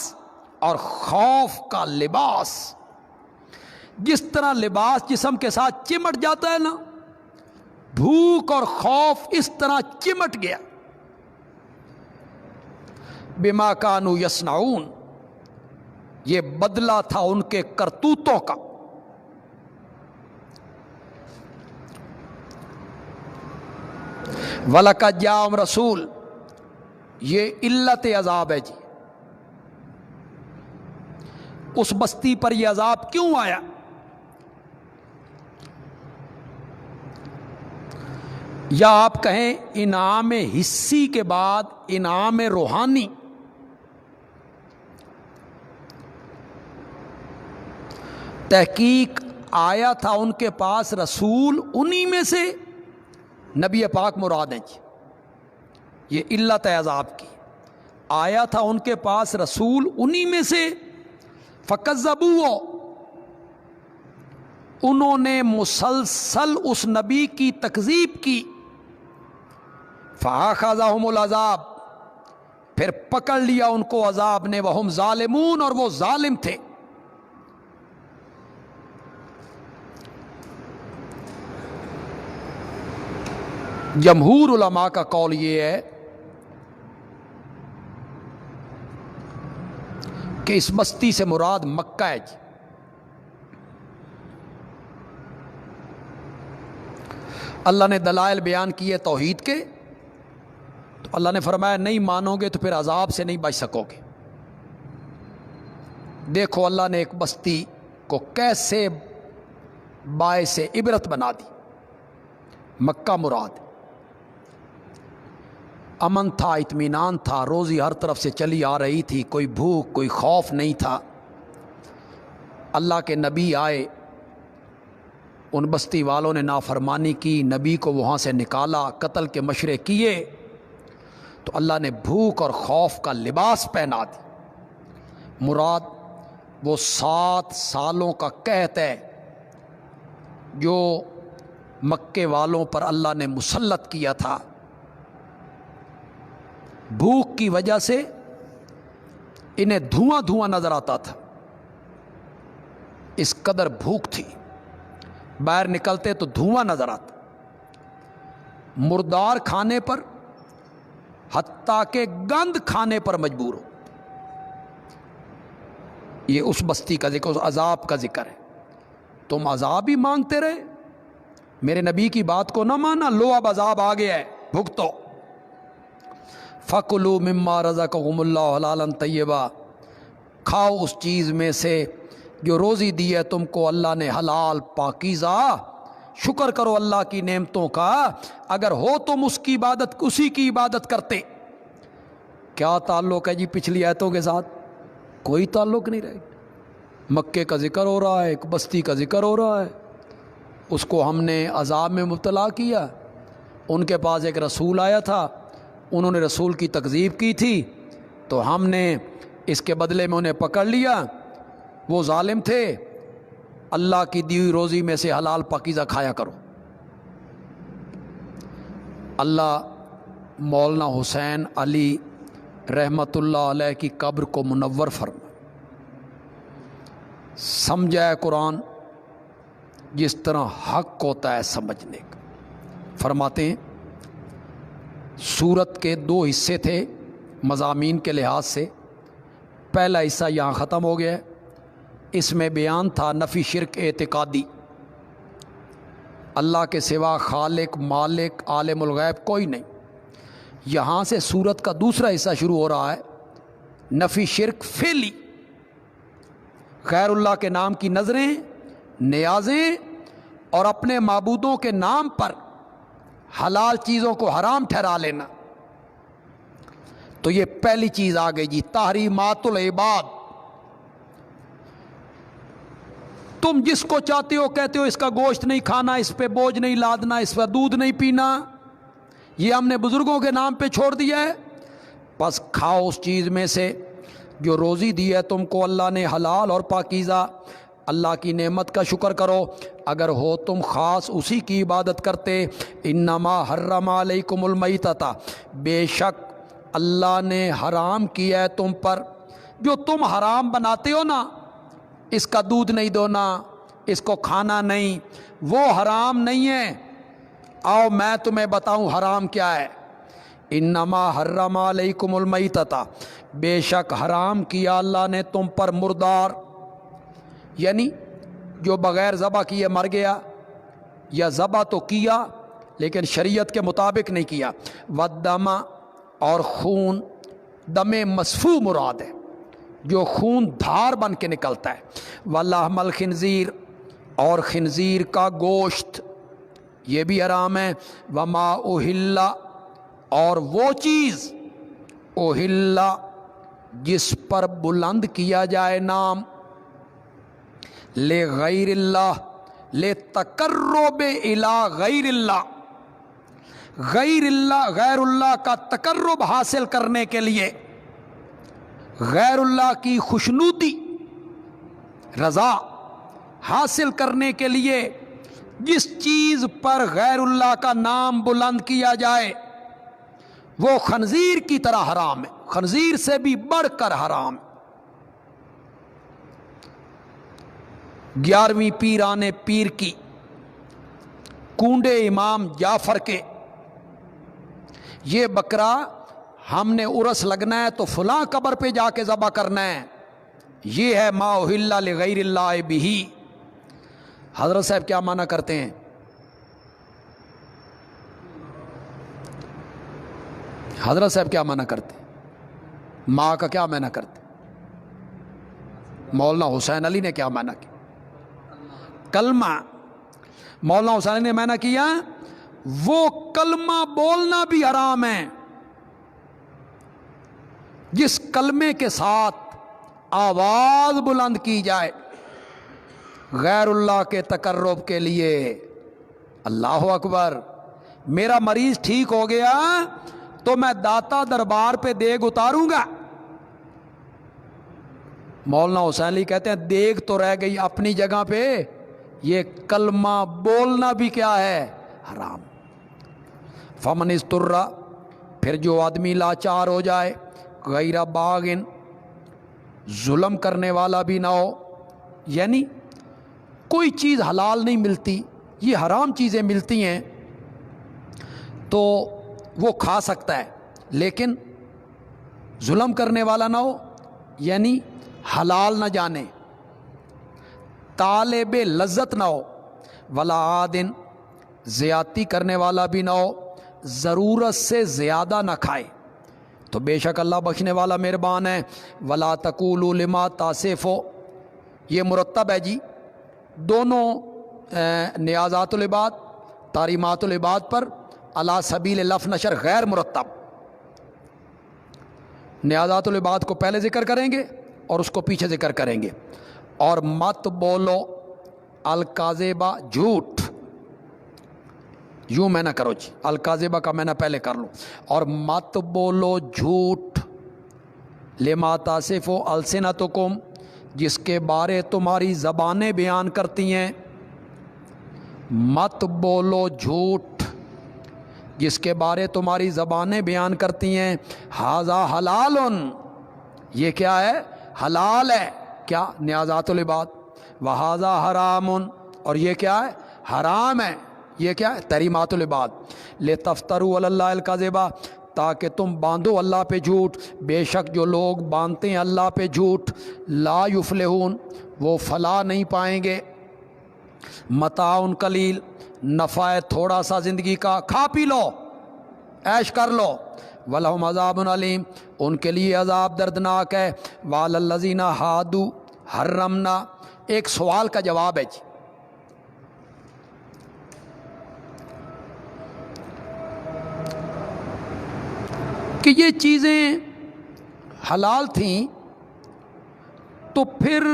اور خوف کا لباس. جس طرح لباس جسم کے ساتھ چمٹ جاتا ہے نا، بھوک اور خوف اس طرح چمٹ گیا. بما کانوا یصنعون، یہ بدلہ تھا ان کے کرتوتوں کا. وَلَقَدْ جَاءَهُمْ رَسُولٌ، یہ علت عذاب ہے جی. اس بستی پر یہ عذاب کیوں آیا؟ یا آپ کہیں انعام حسی کے بعد انعام روحانی. تحقیق آیا تھا ان کے پاس رسول، انہی میں سے نبی پاک مراد ہیں جی. یہ علت عذاب کی، آیا تھا ان کے پاس رسول، انہی میں سے. فَكَذَّبُوهُ، انہوں نے مسلسل اس نبی کی تکذیب کی. فَأَخَذَهُمُ الْعَذَابُ، پھر پکڑ لیا ان کو عذاب نے. وَهُمْ ظالمون، اور وہ ظالم تھے. جمہور علماء کا قول یہ ہے کہ اس بستی سے مراد مکہ ہے جی. اللہ نے دلائل بیان کیے توحید کے، تو اللہ نے فرمایا نہیں مانو گے تو پھر عذاب سے نہیں بچ سکو گے. دیکھو اللہ نے ایک بستی کو کیسے باعث عبرت بنا دی. مکہ مراد، امن تھا، اطمینان تھا، روزی ہر طرف سے چلی آ رہی تھی، کوئی بھوک کوئی خوف نہیں تھا. اللہ کے نبی آئے، ان بستی والوں نے نافرمانی کی، نبی کو وہاں سے نکالا، قتل کے مشورے کیے، تو اللہ نے بھوک اور خوف کا لباس پہنا دی. مراد وہ 7 سالوں کا قحط ہے جو مکے والوں پر اللہ نے مسلط کیا تھا. بھوک کی وجہ سے انہیں دھواں دھواں نظر آتا تھا، اس قدر بھوک تھی. باہر نکلتے تو دھواں نظر آتا. مردار کھانے پر، حتیٰ کہ گند کھانے پر مجبور ہو. یہ اس بستی کا ذکر، اس عذاب کا ذکر ہے. تم عذاب ہی مانگتے رہے، میرے نبی کی بات کو نہ مانا، لو اب عذاب آ گیا ہے، بھگتو. فَكُلُوا مِمَّا رَزَقَكُمُ اللَّهُ حَلَالًا طَيِّبًا، کھاؤ اس چیز میں سے جو روزی دی ہے تم کو اللہ نے، حلال پاکیزہ. شکر کرو اللہ کی نعمتوں کا، اگر ہو تم اس کی عبادت، اسی کی عبادت کرتے. کیا تعلق ہے جی پچھلی آیتوں کے ساتھ؟ کوئی تعلق نہیں رہے. مکے کا ذکر ہو رہا ہے، ایک بستی کا ذکر ہو رہا ہے، اس کو ہم نے عذاب میں مبتلا کیا. ان کے پاس ایک رسول آیا تھا، انہوں نے رسول کی تکذیب کی تھی، تو ہم نے اس کے بدلے میں انہیں پکڑ لیا. وہ ظالم تھے. اللہ کی دی ہوئی روزی میں سے حلال پاکیزہ کھایا کرو. اللہ مولانا حسین علی رحمۃ اللہ علیہ کی قبر کو منور فرما. سمجھا ہے قرآن جس طرح حق ہوتا ہے سمجھنے کا. فرماتے ہیں سورت کے 2 حصے تھے مضامین کے لحاظ سے. پہلا حصہ یہاں ختم ہو گیا ہے. اس میں بیان تھا نفی شرک اعتقادی، اللہ کے سوا خالق مالک عالم الغیب کوئی نہیں۔ یہاں سے سورت کا دوسرا حصہ شروع ہو رہا ہے، نفی شرک فعلی، غیر اللہ کے نام کی نظریں، نیازیں اور اپنے معبودوں کے نام پر حلال چیزوں کو حرام ٹھہرا لینا۔ تو یہ پہلی چیز آ گئی جی، تحریمات العباد۔ تم جس کو چاہتے ہو کہتے ہو اس کا گوشت نہیں کھانا، اس پہ بوجھ نہیں لادنا، اس پہ دودھ نہیں پینا، یہ ہم نے بزرگوں کے نام پہ چھوڑ دیا ہے۔ بس کھاؤ اس چیز میں سے جو روزی دی ہے تم کو اللہ نے حلال اور پاکیزہ، اللہ کی نعمت کا شکر کرو۔ اگر ہو تم خاص اسی کی عبادت کرتے، انما حرم علیکم المیتۃ، بے شک اللہ نے حرام کیا ہے تم پر، جو تم حرام بناتے ہو نا، اس کا دودھ نہیں دونا، اس کو کھانا نہیں، وہ حرام نہیں ہے۔ آؤ میں تمہیں بتاؤں حرام کیا ہے۔ انما حرم علیکم المیتۃ، بے شک حرام کیا اللہ نے تم پر مردار، یعنی جو بغیر ذبح کیے مر گیا، یا ذبح تو کیا لیکن شریعت کے مطابق نہیں کیا، والدم، اور خون، دم مسفوح مراد ہے جو خون دھار بن کے نکلتا ہے، ولحم الخنزیر، اور خنزیر کا گوشت یہ بھی حرام ہے، وما اہل، اور وہ چیز اہل جس پر بلند کیا جائے نام، لغیر اللہ، لتقرب الی غیر اللہ، غیر اللہ کا تقرب حاصل کرنے کے لیے، غیر اللہ کی خوشنودی رضا حاصل کرنے کے لیے جس چیز پر غیر اللہ کا نام بلند کیا جائے وہ خنزیر کی طرح حرام ہے، خنزیر سے بھی بڑھ کر حرام ہے۔ 11ویں پیران پیر کی، کونڈے امام جعفر کے، یہ بکرا ہم نے عرس لگنا ہے تو فلاں قبر پہ جا کے ذبح کرنا ہے، یہ ہے ما اہل لغیر اللہ بہ۔ حضرت صاحب کیا معنی کرتے ہیں؟ حضرت صاحب کیا معنی کرتے ہیں؟ ماں کا کیا معنی کرتے ہیں؟ مولانا حسین علی نے کیا معنی کیا؟ کلمہ۔ مولانا حسین علی نے معنی کیا وہ کلمہ بولنا بھی حرام ہے جس کلمے کے ساتھ آواز بلند کی جائے غیر اللہ کے تقرب کے لیے۔ اللہ اکبر، میرا مریض ٹھیک ہو گیا تو میں داتا دربار پہ دیگ اتاروں گا۔ مولانا حسین علی کہتے ہیں دیگ تو رہ گئی اپنی جگہ پہ، یہ کلمہ بولنا بھی کیا ہے؟ حرام۔ فمن استر، پھر جو آدمی لاچار ہو جائے، غیر باغن، ظلم کرنے والا بھی نہ ہو، یعنی کوئی چیز حلال نہیں ملتی، یہ حرام چیزیں ملتی ہیں تو وہ کھا سکتا ہے، لیکن ظلم کرنے والا نہ ہو، یعنی حلال نہ جانے، طالب لذت نہ ہو، ولا عادن، زیادتی کرنے والا بھی نہ ہو، ضرورت سے زیادہ نہ کھائے، تو بے شک اللہ بخشنے والا مہربان ہے۔ ولا تقولوا لما تصفوا، یہ مرتب ہے جی، دونوں نیازات العباد، تحریمات العباد پر علی سبیل لف نشر غیر مرتب، نیازات العباد کو پہلے ذکر کریں گے اور اس کو پیچھے ذکر کریں گے۔ اور مت بولو الکاذبہ، جھوٹ، یوں میں نہ کرو جی، الکاذبہ کا میں نہ پہلے کر لوں، اور مت بولو جھوٹ، لما تصفوا السنتکم، جس کے بارے تمہاری زبانیں بیان کرتی ہیں، مت بولو جھوٹ جس کے بارے تمہاری زبانیں بیان کرتی ہیں، ھذا حلال، یہ کیا ہے؟ حلال ہے، کیا؟ نیازات العباد، وھذا حرام، اور یہ کیا ہے؟ حرام ہے، یہ کیا ہے؟ تحریمات العباد۔ لتفتروا علی اللہ الکذبہ، تاکہ تم باندھو اللہ پہ جھوٹ، بے شک جو لوگ باندھتے ہیں اللہ پہ جھوٹ لا یفلحون وہ فلاح نہیں پائیں گے۔ متاع قلیل نفع ہے تھوڑا سا زندگی کا، کھا پی لو عیش کر لو، وَلَهُمْ عَذَابٌ علیم ان کے لیے عذاب دردناک ہے۔ وَعَلَى الَّذِينَ هَادُوا حَرَّمْنَا ایک سوال کا جواب ہے جی، کہ یہ چیزیں حلال تھیں تو پھر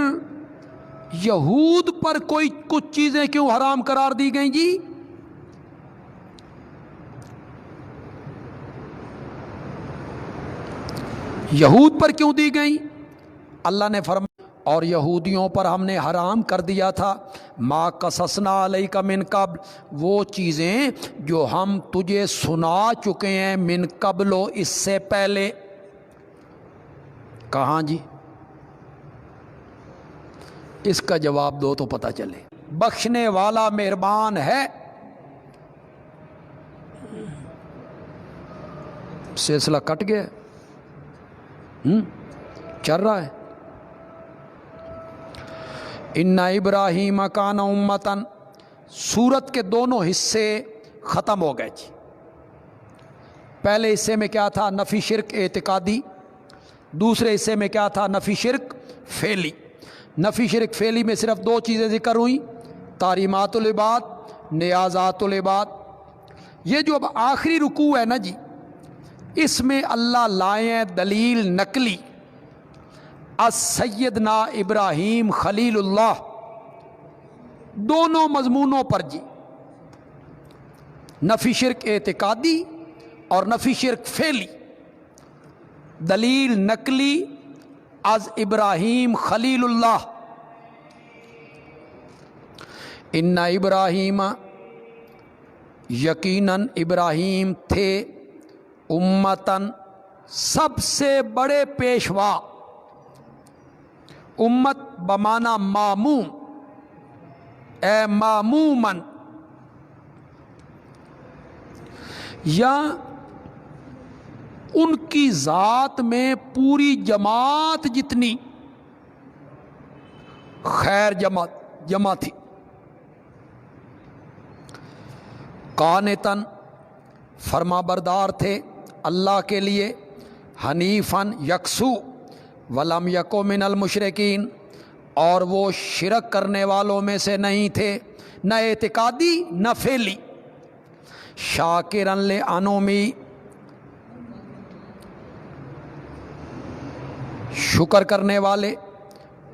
یہود پر کوئی کچھ چیزیں کیوں حرام قرار دی گئیں جی؟ یہود پر کیوں دی گئیں؟ اللہ نے فرمایا اور یہودیوں پر ہم نے حرام کر دیا تھا ما قصصنا علیک من قبل وہ چیزیں جو ہم تجھے سنا چکے ہیں من قبل اس سے پہلے۔ کہاں جی؟ اس کا جواب دو تو پتہ چلے۔ بخشنے والا مہربان ہے۔ سلسلہ کٹ گیا، چل رہا ہے۔ ان ابراہیم کان امتن سورت کے دونوں حصے ختم ہو گئے جی۔ پہلے حصے میں کیا تھا؟ نفی شرک اعتقادی، دوسرے حصے میں کیا تھا؟ نفی شرک فعلی۔ نفی شرک فعلی میں صرف دو چیزیں ذکر ہوئیں، تعلیمات العباد، نیازات العباد۔ یہ جو اب آخری رکوع ہے نا جی، اس میں اللہ لائے ہیں دلیل نقلی سیدنا ابراہیم خلیل اللہ دونوں مضمونوں پر جی، نفی شرک اعتقادی اور نفی شرک فعلی، دلیل نقلی از ابراہیم خلیل اللہ۔ ان ابراہیم یقیناً ابراہیم تھے امتن سب سے بڑے پیشوا، امت بمانا معموم، اے معمومن، یا ان کی ذات میں پوری جماعت جتنی خیر جمع تھی۔ قانتاً فرما بردار تھے اللہ کے لیے، حنیفاً یکسو، ولم یکو من المشرکین اور وہ شرک کرنے والوں میں سے نہیں تھے، نہ اعتقادی نہ فعلی، شاکراً لانعمی شکر کرنے والے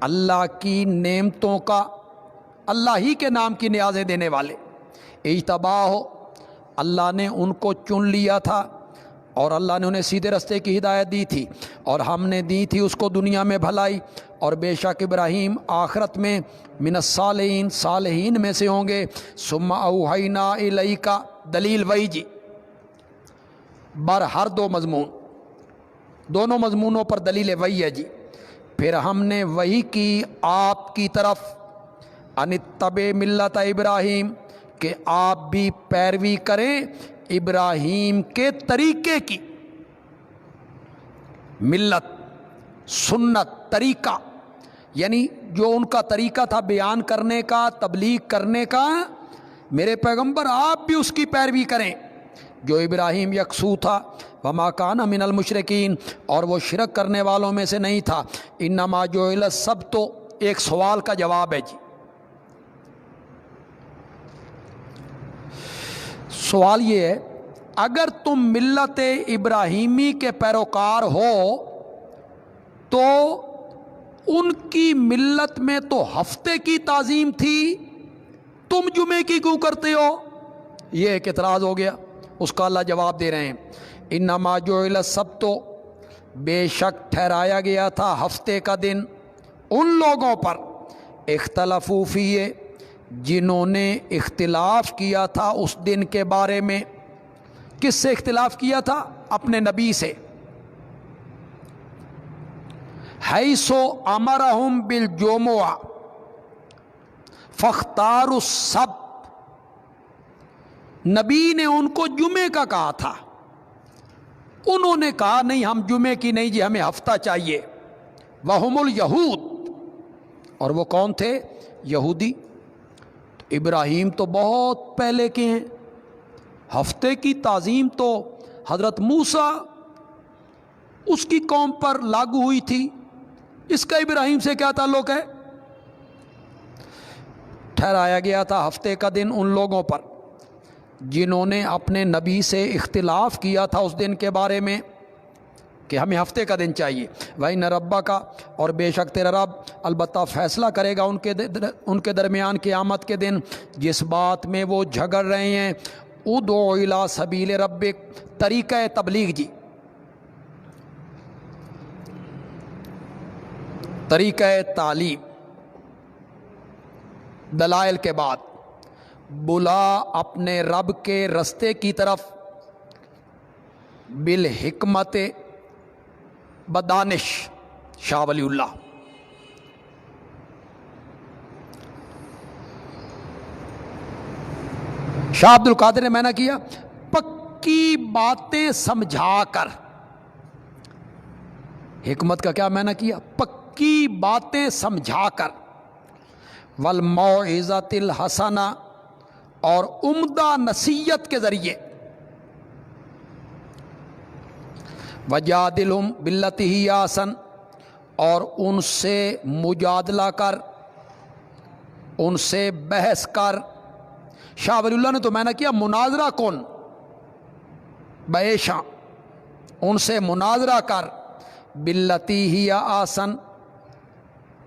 اللہ کی نعمتوں کا، اللہ ہی کے نام کی نیازیں دینے والے۔ اجتباہ اللہ نے ان کو چن لیا تھا اور اللہ نے انہیں سیدھے رستے کی ہدایت دی تھی، اور ہم نے دی تھی اس کو دنیا میں بھلائی، اور بے شک ابراہیم آخرت میں من الصالحین صالحین میں سے ہوں گے۔ ثم اوحینا الیک دلیل وحی جی، بر ہر دو مضمون، دونوں مضمونوں پر دلیل وحی ہے جی۔ پھر ہم نے وحی کی آپ کی طرف ان اتبع ملت ابراہیم کہ آپ بھی پیروی کریں ابراہیم کے طریقے کی، ملت سنت طریقہ، یعنی جو ان کا طریقہ تھا بیان کرنے کا، تبلیغ کرنے کا، میرے پیغمبر آپ بھی اس کی پیروی کریں جو ابراہیم یکسو تھا، وما کان من المشرکین اور وہ شرک کرنے والوں میں سے نہیں تھا۔ انما جعل السبت ایک سوال کا جواب ہے جی۔ سوال یہ ہے اگر تم ملت ابراہیمی کے پیروکار ہو تو ان کی ملت میں تو ہفتے کی تعظیم تھی، تم جمعے کی کیوں کرتے ہو؟ یہ ایک اعتراض ہو گیا، اس کا اللہ جواب دے رہے ہیں انما جعل السبت بے شک ٹھہرایا گیا تھا ہفتے کا دن ان لوگوں پر اختلافو فیہ جنہوں نے اختلاف کیا تھا اس دن کے بارے میں۔ کس سے اختلاف کیا تھا؟ اپنے نبی سے۔ حیث امرہم بالجمعہ فاختاروا السبت، نبی نے ان کو جمعے کا کہا تھا، انہوں نے کہا نہیں ہم جمعے کی نہیں جی، ہمیں ہفتہ چاہیے. وَهُمُ الْيَهُودُ، اور وہ کون تھے؟ یہودی. ابراہیم تو بہت پہلے کے ہیں، ہفتے کی تعظیم تو حضرت موسیٰ اس کی قوم پر لاگو ہوئی تھی، اس کا ابراہیم سے کیا تعلق ہے؟ ٹھہرایا گیا تھا ہفتے کا دن ان لوگوں پر جنہوں نے اپنے نبی سے اختلاف کیا تھا اس دن کے بارے میں کہ ہمیں ہفتے کا دن چاہیے. وَإِنَّ رَبَّكَ، اور بے شک تیرا رب البتہ فیصلہ کرے گا ان کے درمیان قیامت کے دن جس بات میں وہ جھگڑ رہے ہیں. ادعو الی سبیل ربک، طریقہ تبلیغ جی، طریقہ تعلیم، دلائل کے بعد بلا اپنے رب کے رستے کی طرف، بالحکمت بدانش. شاہ ولی اللہ. شاہ عبد القادر نے میں نے کیا پکی باتیں سمجھا کر. حکمت کا کیا میں نے کیا؟ پکی باتیں سمجھا کر. والموعظۃ الحسنہ، اور عمدہ نصیحت کے ذریعے. وجادلہم باللتی ہی احسن، اور ان سے مجادلہ کر، ان سے بحث کر. شاہ ولی اللہ نے تو میں نے کیا مناظرہ کن بیشاں، ان سے مناظرہ کر. باللتی ہی احسن،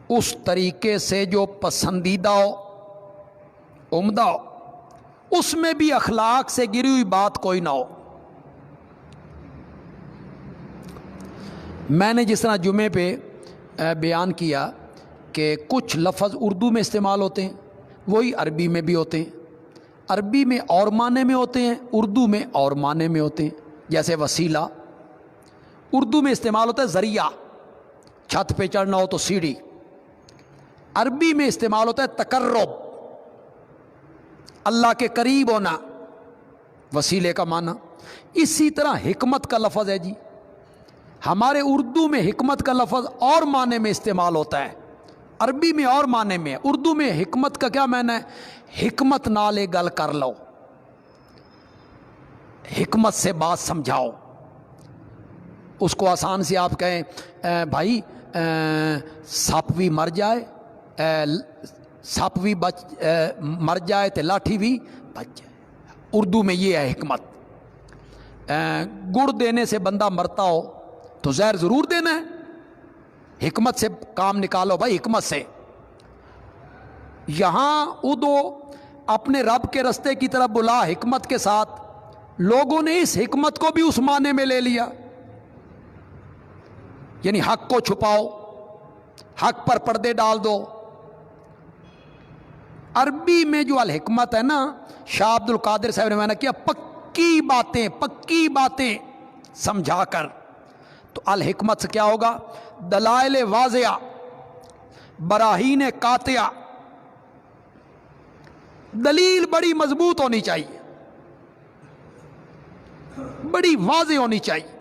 اس طریقے سے جو پسندیدہ ہو، عمدہ ہو، اس میں بھی اخلاق سے گری ہوئی بات کوئی نہ ہو. میں نے جس طرح جمعے پہ بیان کیا کہ کچھ لفظ اردو میں استعمال ہوتے ہیں وہی عربی میں بھی ہوتے ہیں، عربی میں اور معنی میں ہوتے ہیں، اردو میں اور معنی میں ہوتے ہیں. جیسے وسیلہ اردو میں استعمال ہوتا ہے ذریعہ، چھت پہ چڑھنا ہو تو سیڑھی. عربی میں استعمال ہوتا ہے تقرب، اللہ کے قریب ہونا، وسیلے کا معنی. اسی طرح حکمت کا لفظ ہے جی، ہمارے اردو میں حکمت کا لفظ اور معنی میں استعمال ہوتا ہے، عربی میں اور معنی میں. اردو میں حکمت کا کیا معنی ہے؟ حکمت نالے گل کر لو، حکمت سے بات سمجھاؤ. اس کو آسان سے آپ کہیں بھائی سپ بھی مر جائے، سپ بھی مر جائے تو لاٹھی بھی بچ جائے. اردو میں یہ ہے حکمت. گڑ دینے سے بندہ مرتا ہو تو زہر ضرور دینا ہے، حکمت سے کام نکالو بھائی، حکمت سے. یہاں ادو اپنے رب کے رستے کی طرف بلا، حکمت کے ساتھ. لوگوں نے اس حکمت کو بھی اس معنی میں لے لیا، یعنی حق کو چھپاؤ، حق پر پردے ڈال دو. عربی میں جو الحکمت ہے نا، شاہ عبد القادر صاحب نے میں نے کیا پکی باتیں سمجھا کر. تو الحکمت سے کیا ہوگا؟ دلائل واضحہ، براہین قاطعہ. دلیل بڑی مضبوط ہونی چاہیے، بڑی واضح ہونی چاہیے.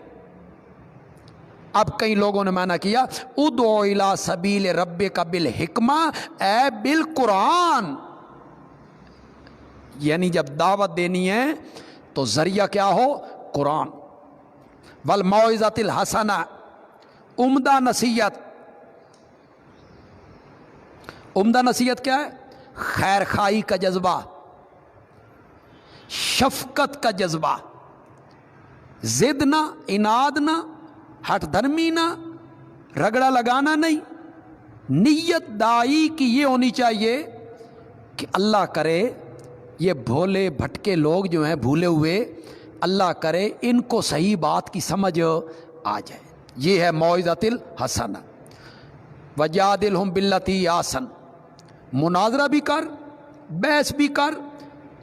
اب کئی لوگوں نے معنی کیا ادعو الی سبیل ربک بالحکمہ، اے بالقرآن. یعنی جب دعوت دینی ہے تو ذریعہ کیا ہو؟ قرآن. والموعظۃ الحسنہ، عمدہ نصیحت. عمدہ نصیحت کیا ہے؟ خیر خواہی کا جذبہ، شفقت کا جذبہ، ضد نہ، اناد نہ، ہٹ دھرمی نہ، رگڑا لگانا نہیں. نیت دائی کی یہ ہونی چاہیے کہ اللہ کرے یہ بھولے بھٹکے لوگ جو ہیں بھولے ہوئے، اللہ کرے ان کو صحیح بات کی سمجھ آ جائے. یہ ہے موعظۃ الحسنہ. وجادلہم باللتی احسن، مناظرہ بھی کر، بحث بھی کر،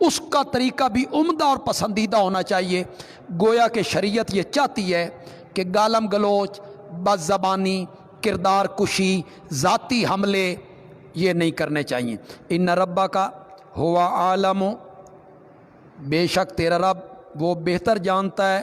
اس کا طریقہ بھی عمدہ اور پسندیدہ ہونا چاہیے. گویا کہ شریعت یہ چاہتی ہے کہ گالم گلوچ، بد زبانی، کردار کشی، ذاتی حملے یہ نہیں کرنے چاہیے. ان ربک ہوا عالم، بے شک تیرا رب وہ بہتر جانتا ہے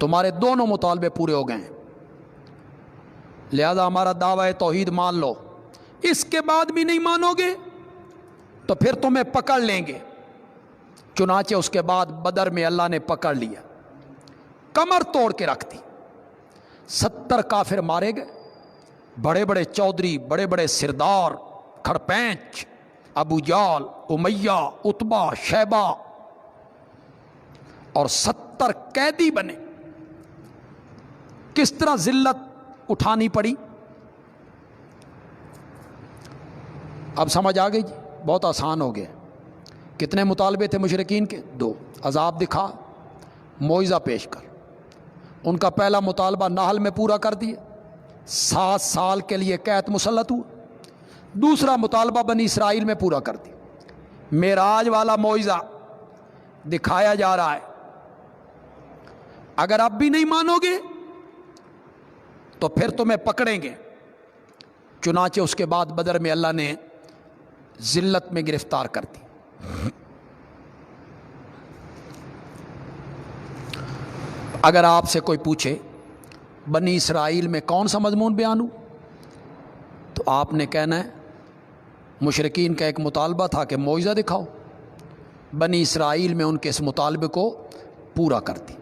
تمہارے دونوں مطالبے پورے ہو گئے ہیں، لہذا ہمارا دعویٰ توحید مان لو۔ اس کے بعد بھی نہیں مانو گے تو پھر تمہیں پکڑ لیں گے۔ چنانچہ اس کے بعد بدر میں اللہ نے پکڑ لیا، کمر توڑ کے رکھ دی، 70 کافر مارے گئے، بڑے بڑے چودھری، بڑے بڑے سردار، کھڑپینچ، ابو جال، امیہ، عتبہ، شیبہ، اور 70 قیدی بنے۔ کس طرح ذلت اٹھانی پڑی، اب سمجھ آ گئی جی؟ بہت آسان ہو گیا۔ کتنے مطالبے تھے مشرکین کے؟ 2، عذاب دکھا، معجزہ پیش کر۔ ان کا پہلا مطالبہ نحل میں پورا کر دیا، 7 سال کے لیے قید مسلط ہوا۔ دوسرا مطالبہ بنی اسرائیل میں پورا کر دیا، معراج والا معجزہ دکھایا جا رہا ہے۔ اگر اب بھی نہیں مانو گے تو پھر تمہیں پکڑیں گے۔ چنانچہ اس کے بعد بدر میں اللہ نے ذلت میں گرفتار کر دی۔ اگر آپ سے کوئی پوچھے بنی اسرائیل میں کون سا مضمون بیان ہو، تو آپ نے کہنا ہے مشرکین کا ایک مطالبہ تھا کہ معجزہ دکھاؤ، بنی اسرائیل میں ان کے اس مطالبے کو پورا کر دی۔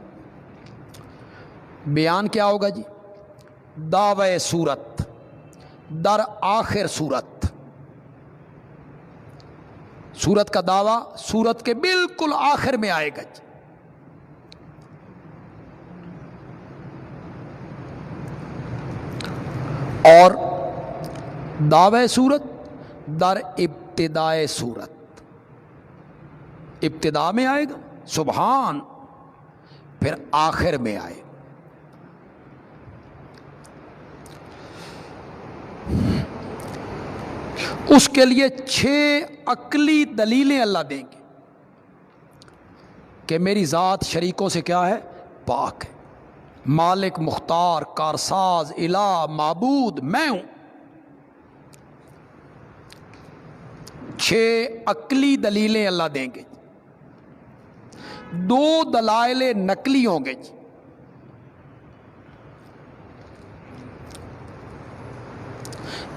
بیان کیا ہوگا جی؟ دعوی سورت در آخر سورت، سورت کا دعویٰ سورت کے بالکل آخر میں آئے گا جی۔ اور دعوی سورت در ابتدائے سورت، ابتدا میں آئے گا سبحان، پھر آخر میں آئے۔ اس کے لیے 6 عقلی دلیلیں اللہ دیں گے کہ میری ذات شریکوں سے کیا ہے؟ پاک ہے، مالک، مختار، کارساز، الہ، معبود میں ہوں۔ 6 عقلی دلیلیں اللہ دیں گے، 2 دلائل نقلی ہوں گے جی۔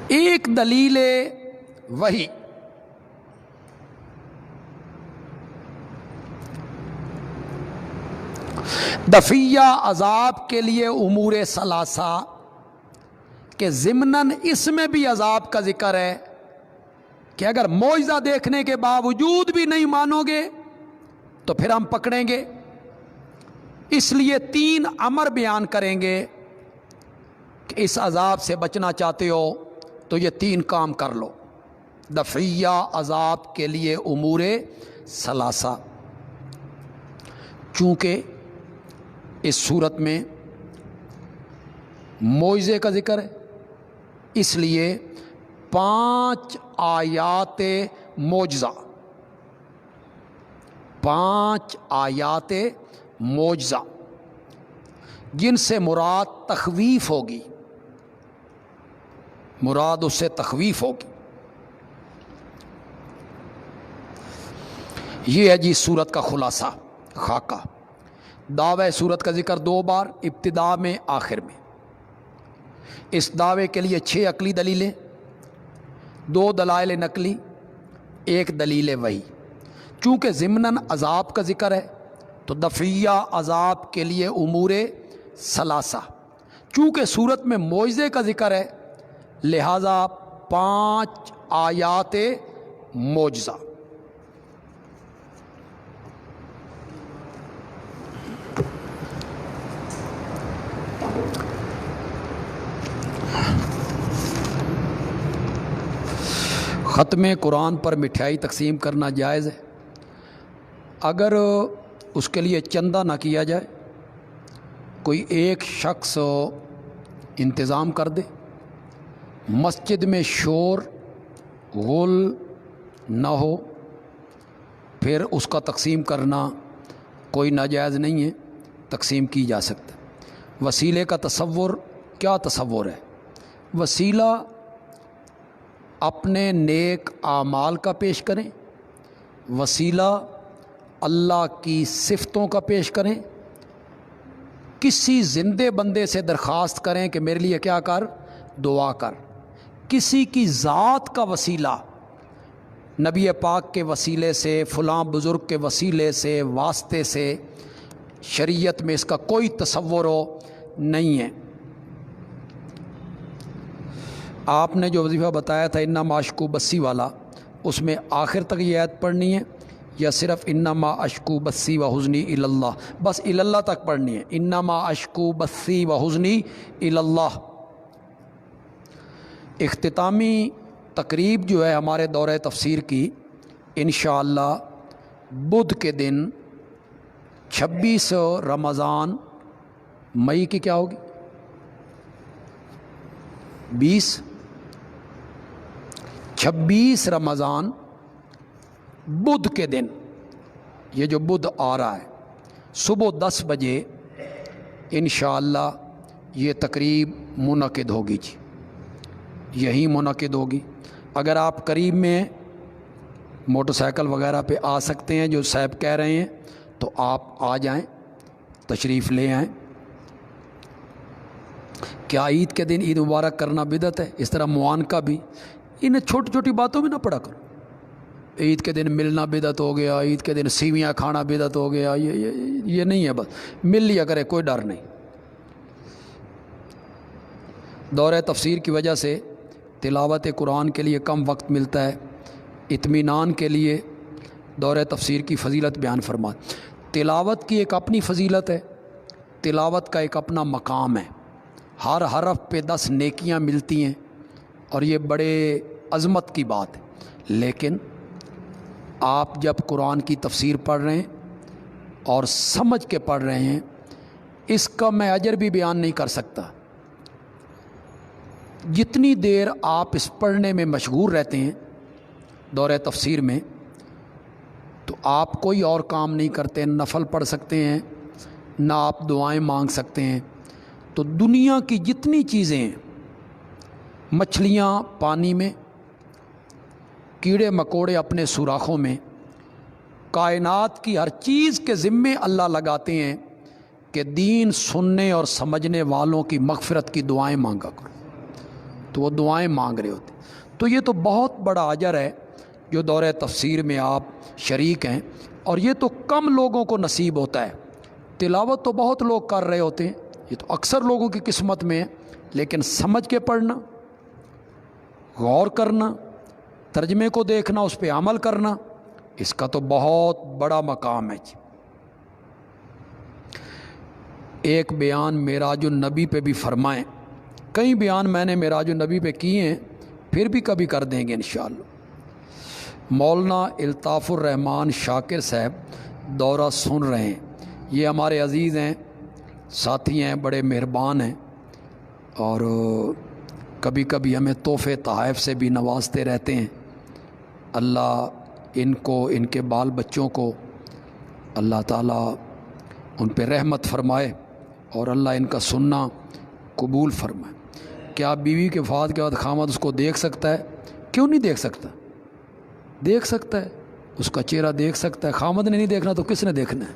ایک دلیل وحی، دفعیہ عذاب کے لیے امور ثلاثہ کہ ضمناً اس میں بھی عذاب کا ذکر ہے کہ اگر معجزہ دیکھنے کے باوجود بھی نہیں مانو گے تو پھر ہم پکڑیں گے۔ اس لیے 3 امر بیان کریں گے کہ اس عذاب سے بچنا چاہتے ہو تو یہ 3 کام کر لو۔ دفعیہ عذاب کے لیے امور ثلاثہ، چونکہ اس صورت میں معجزے کا ذکر ہے، اس لیے 5 آیات معجزہ، 5 آیات معجزہ جن سے مراد تخویف ہوگی، مراد اس سے تخویف ہوگی۔ یہ ہے جی صورت کا خلاصہ، خاکہ۔ دعوی صورت کا ذکر 2 بار، ابتدا میں، آخر میں۔ اس دعوے کے لیے 6 عقلی دلیلیں، 2 دلائل نقلی، 1 دلیل وحی۔ چونکہ ضمناً عذاب کا ذکر ہے تو دفعیہ عذاب کے لیے امور ثلاثہ، چونکہ صورت میں معجزے کا ذکر ہے لہذا 5 آیات معجزہ۔ ختم قرآن پر مٹھائی تقسیم کرنا جائز ہے اگر اس کے لیے چندہ نہ کیا جائے، کوئی ایک شخص انتظام کر دے، مسجد میں شور غل نہ ہو، پھر اس کا تقسیم کرنا کوئی ناجائز نہیں ہے، تقسیم کی جا سکتا ہے۔ وسیلے کا تصور کیا تصور ہے؟ وسیلہ اپنے نیک اعمال کا پیش کریں، وسیلہ اللہ کی صفتوں کا پیش کریں، کسی زندے بندے سے درخواست کریں کہ میرے لیے کیا کر، دعا کر۔ کسی کی ذات کا وسیلہ، نبی پاک کے وسیلے سے، فلاں بزرگ کے وسیلے سے، واسطے سے، شریعت میں اس کا کوئی تصور نہیں ہے۔ آپ نے جو وظیفہ بتایا تھا انما اشکو بسی والا، اس میں آخر تک یہ آیت پڑھنی ہے یا صرف انما اشکو بسی و حزنی الی اللہ، بس الی اللہ تک پڑھنی ہے؟ انما اشکو بسی و حزنی الی اللہ۔ اختتامی تقریب جو ہے ہمارے دورہ تفسیر کی، انشاءاللہ بدھ کے دن 26 رمضان مئی کی کیا ہوگی، 26 رمضان بدھ کے دن، یہ جو بدھ آ رہا ہے، صبح 10 بجے انشاءاللہ یہ تقریب منعقد ہوگی جی، یہی منعقد ہوگی۔ اگر آپ قریب میں موٹر سائیکل وغیرہ پہ آ سکتے ہیں جو صاحب کہہ رہے ہیں تو آپ آ جائیں، تشریف لے آئیں۔ کیا عید کے دن عید مبارک کرنا بدعت ہے؟ اس طرح معانقہ بھی، انہیں چھوٹی چھوٹی باتوں میں نہ پڑا کرو۔ عید کے دن ملنا بدعت ہو گیا، عید کے دن سیویاں کھانا بدعت ہو گیا، یہ نہیں ہے، بس مل لیا کرے، کوئی ڈر نہیں۔ دورہ تفسیر کی وجہ سے تلاوت قرآن کے لیے کم وقت ملتا ہے، اطمینان کے لیے دورہ تفسیر کی فضیلت بیان فرما۔ تلاوت کی ایک اپنی فضیلت ہے، تلاوت کا ایک اپنا مقام ہے، ہر حرف پہ 10 نیکیاں ملتی ہیں اور یہ بڑے عظمت کی بات ہے۔ لیکن آپ جب قرآن کی تفسیر پڑھ رہے ہیں اور سمجھ کے پڑھ رہے ہیں، اس کا میں اجر بھی بیان نہیں کر سکتا۔ جتنی دیر آپ اس پڑھنے میں مشغول رہتے ہیں دورہ تفسیر میں، تو آپ کوئی اور کام نہیں کرتے، نفل پڑھ سکتے ہیں، نہ آپ دعائیں مانگ سکتے ہیں۔ تو دنیا کی جتنی چیزیں ہیں، مچھلیاں پانی میں، کیڑے مکوڑے اپنے سوراخوں میں، کائنات کی ہر چیز کے ذمے اللہ لگاتے ہیں کہ دین سننے اور سمجھنے والوں کی مغفرت کی دعائیں مانگا کرو، تو وہ دعائیں مانگ رہے ہوتے۔ تو یہ تو بہت بڑا اجر ہے جو دورہ تفسیر میں آپ شریک ہیں، اور یہ تو کم لوگوں کو نصیب ہوتا ہے۔ تلاوت تو بہت لوگ کر رہے ہوتے ہیں، یہ تو اکثر لوگوں کی قسمت میں ہے، لیکن سمجھ کے پڑھنا، غور کرنا، ترجمے کو دیکھنا، اس پہ عمل کرنا، اس کا تو بہت بڑا مقام ہے جی۔ ایک بیان معراج النبی پہ بھی فرمائیں، کئی بیان میں نے معراج النبی پہ کیے ہیں، پھر بھی کبھی کر دیں گے انشاءاللہ۔ مولانا الطاف الرحمن شاکر صاحب دورہ سن رہے ہیں، یہ ہمارے عزیز ہیں، ساتھی ہیں، بڑے مہربان ہیں، اور کبھی کبھی ہمیں تحفے تحائف سے بھی نوازتے رہتے ہیں۔ اللہ ان کو، ان کے بال بچوں کو اللہ تعالیٰ ان پہ رحمت فرمائے، اور اللہ ان کا سننا قبول فرمائے۔ کیا بیوی کے وفات کے بعد خامد اس کو دیکھ سکتا ہے؟ کیوں نہیں دیکھ سکتا؟ دیکھ سکتا ہے، اس کا چہرہ دیکھ سکتا ہے۔ خامد نے نہیں دیکھنا تو کس نے دیکھنا ہے؟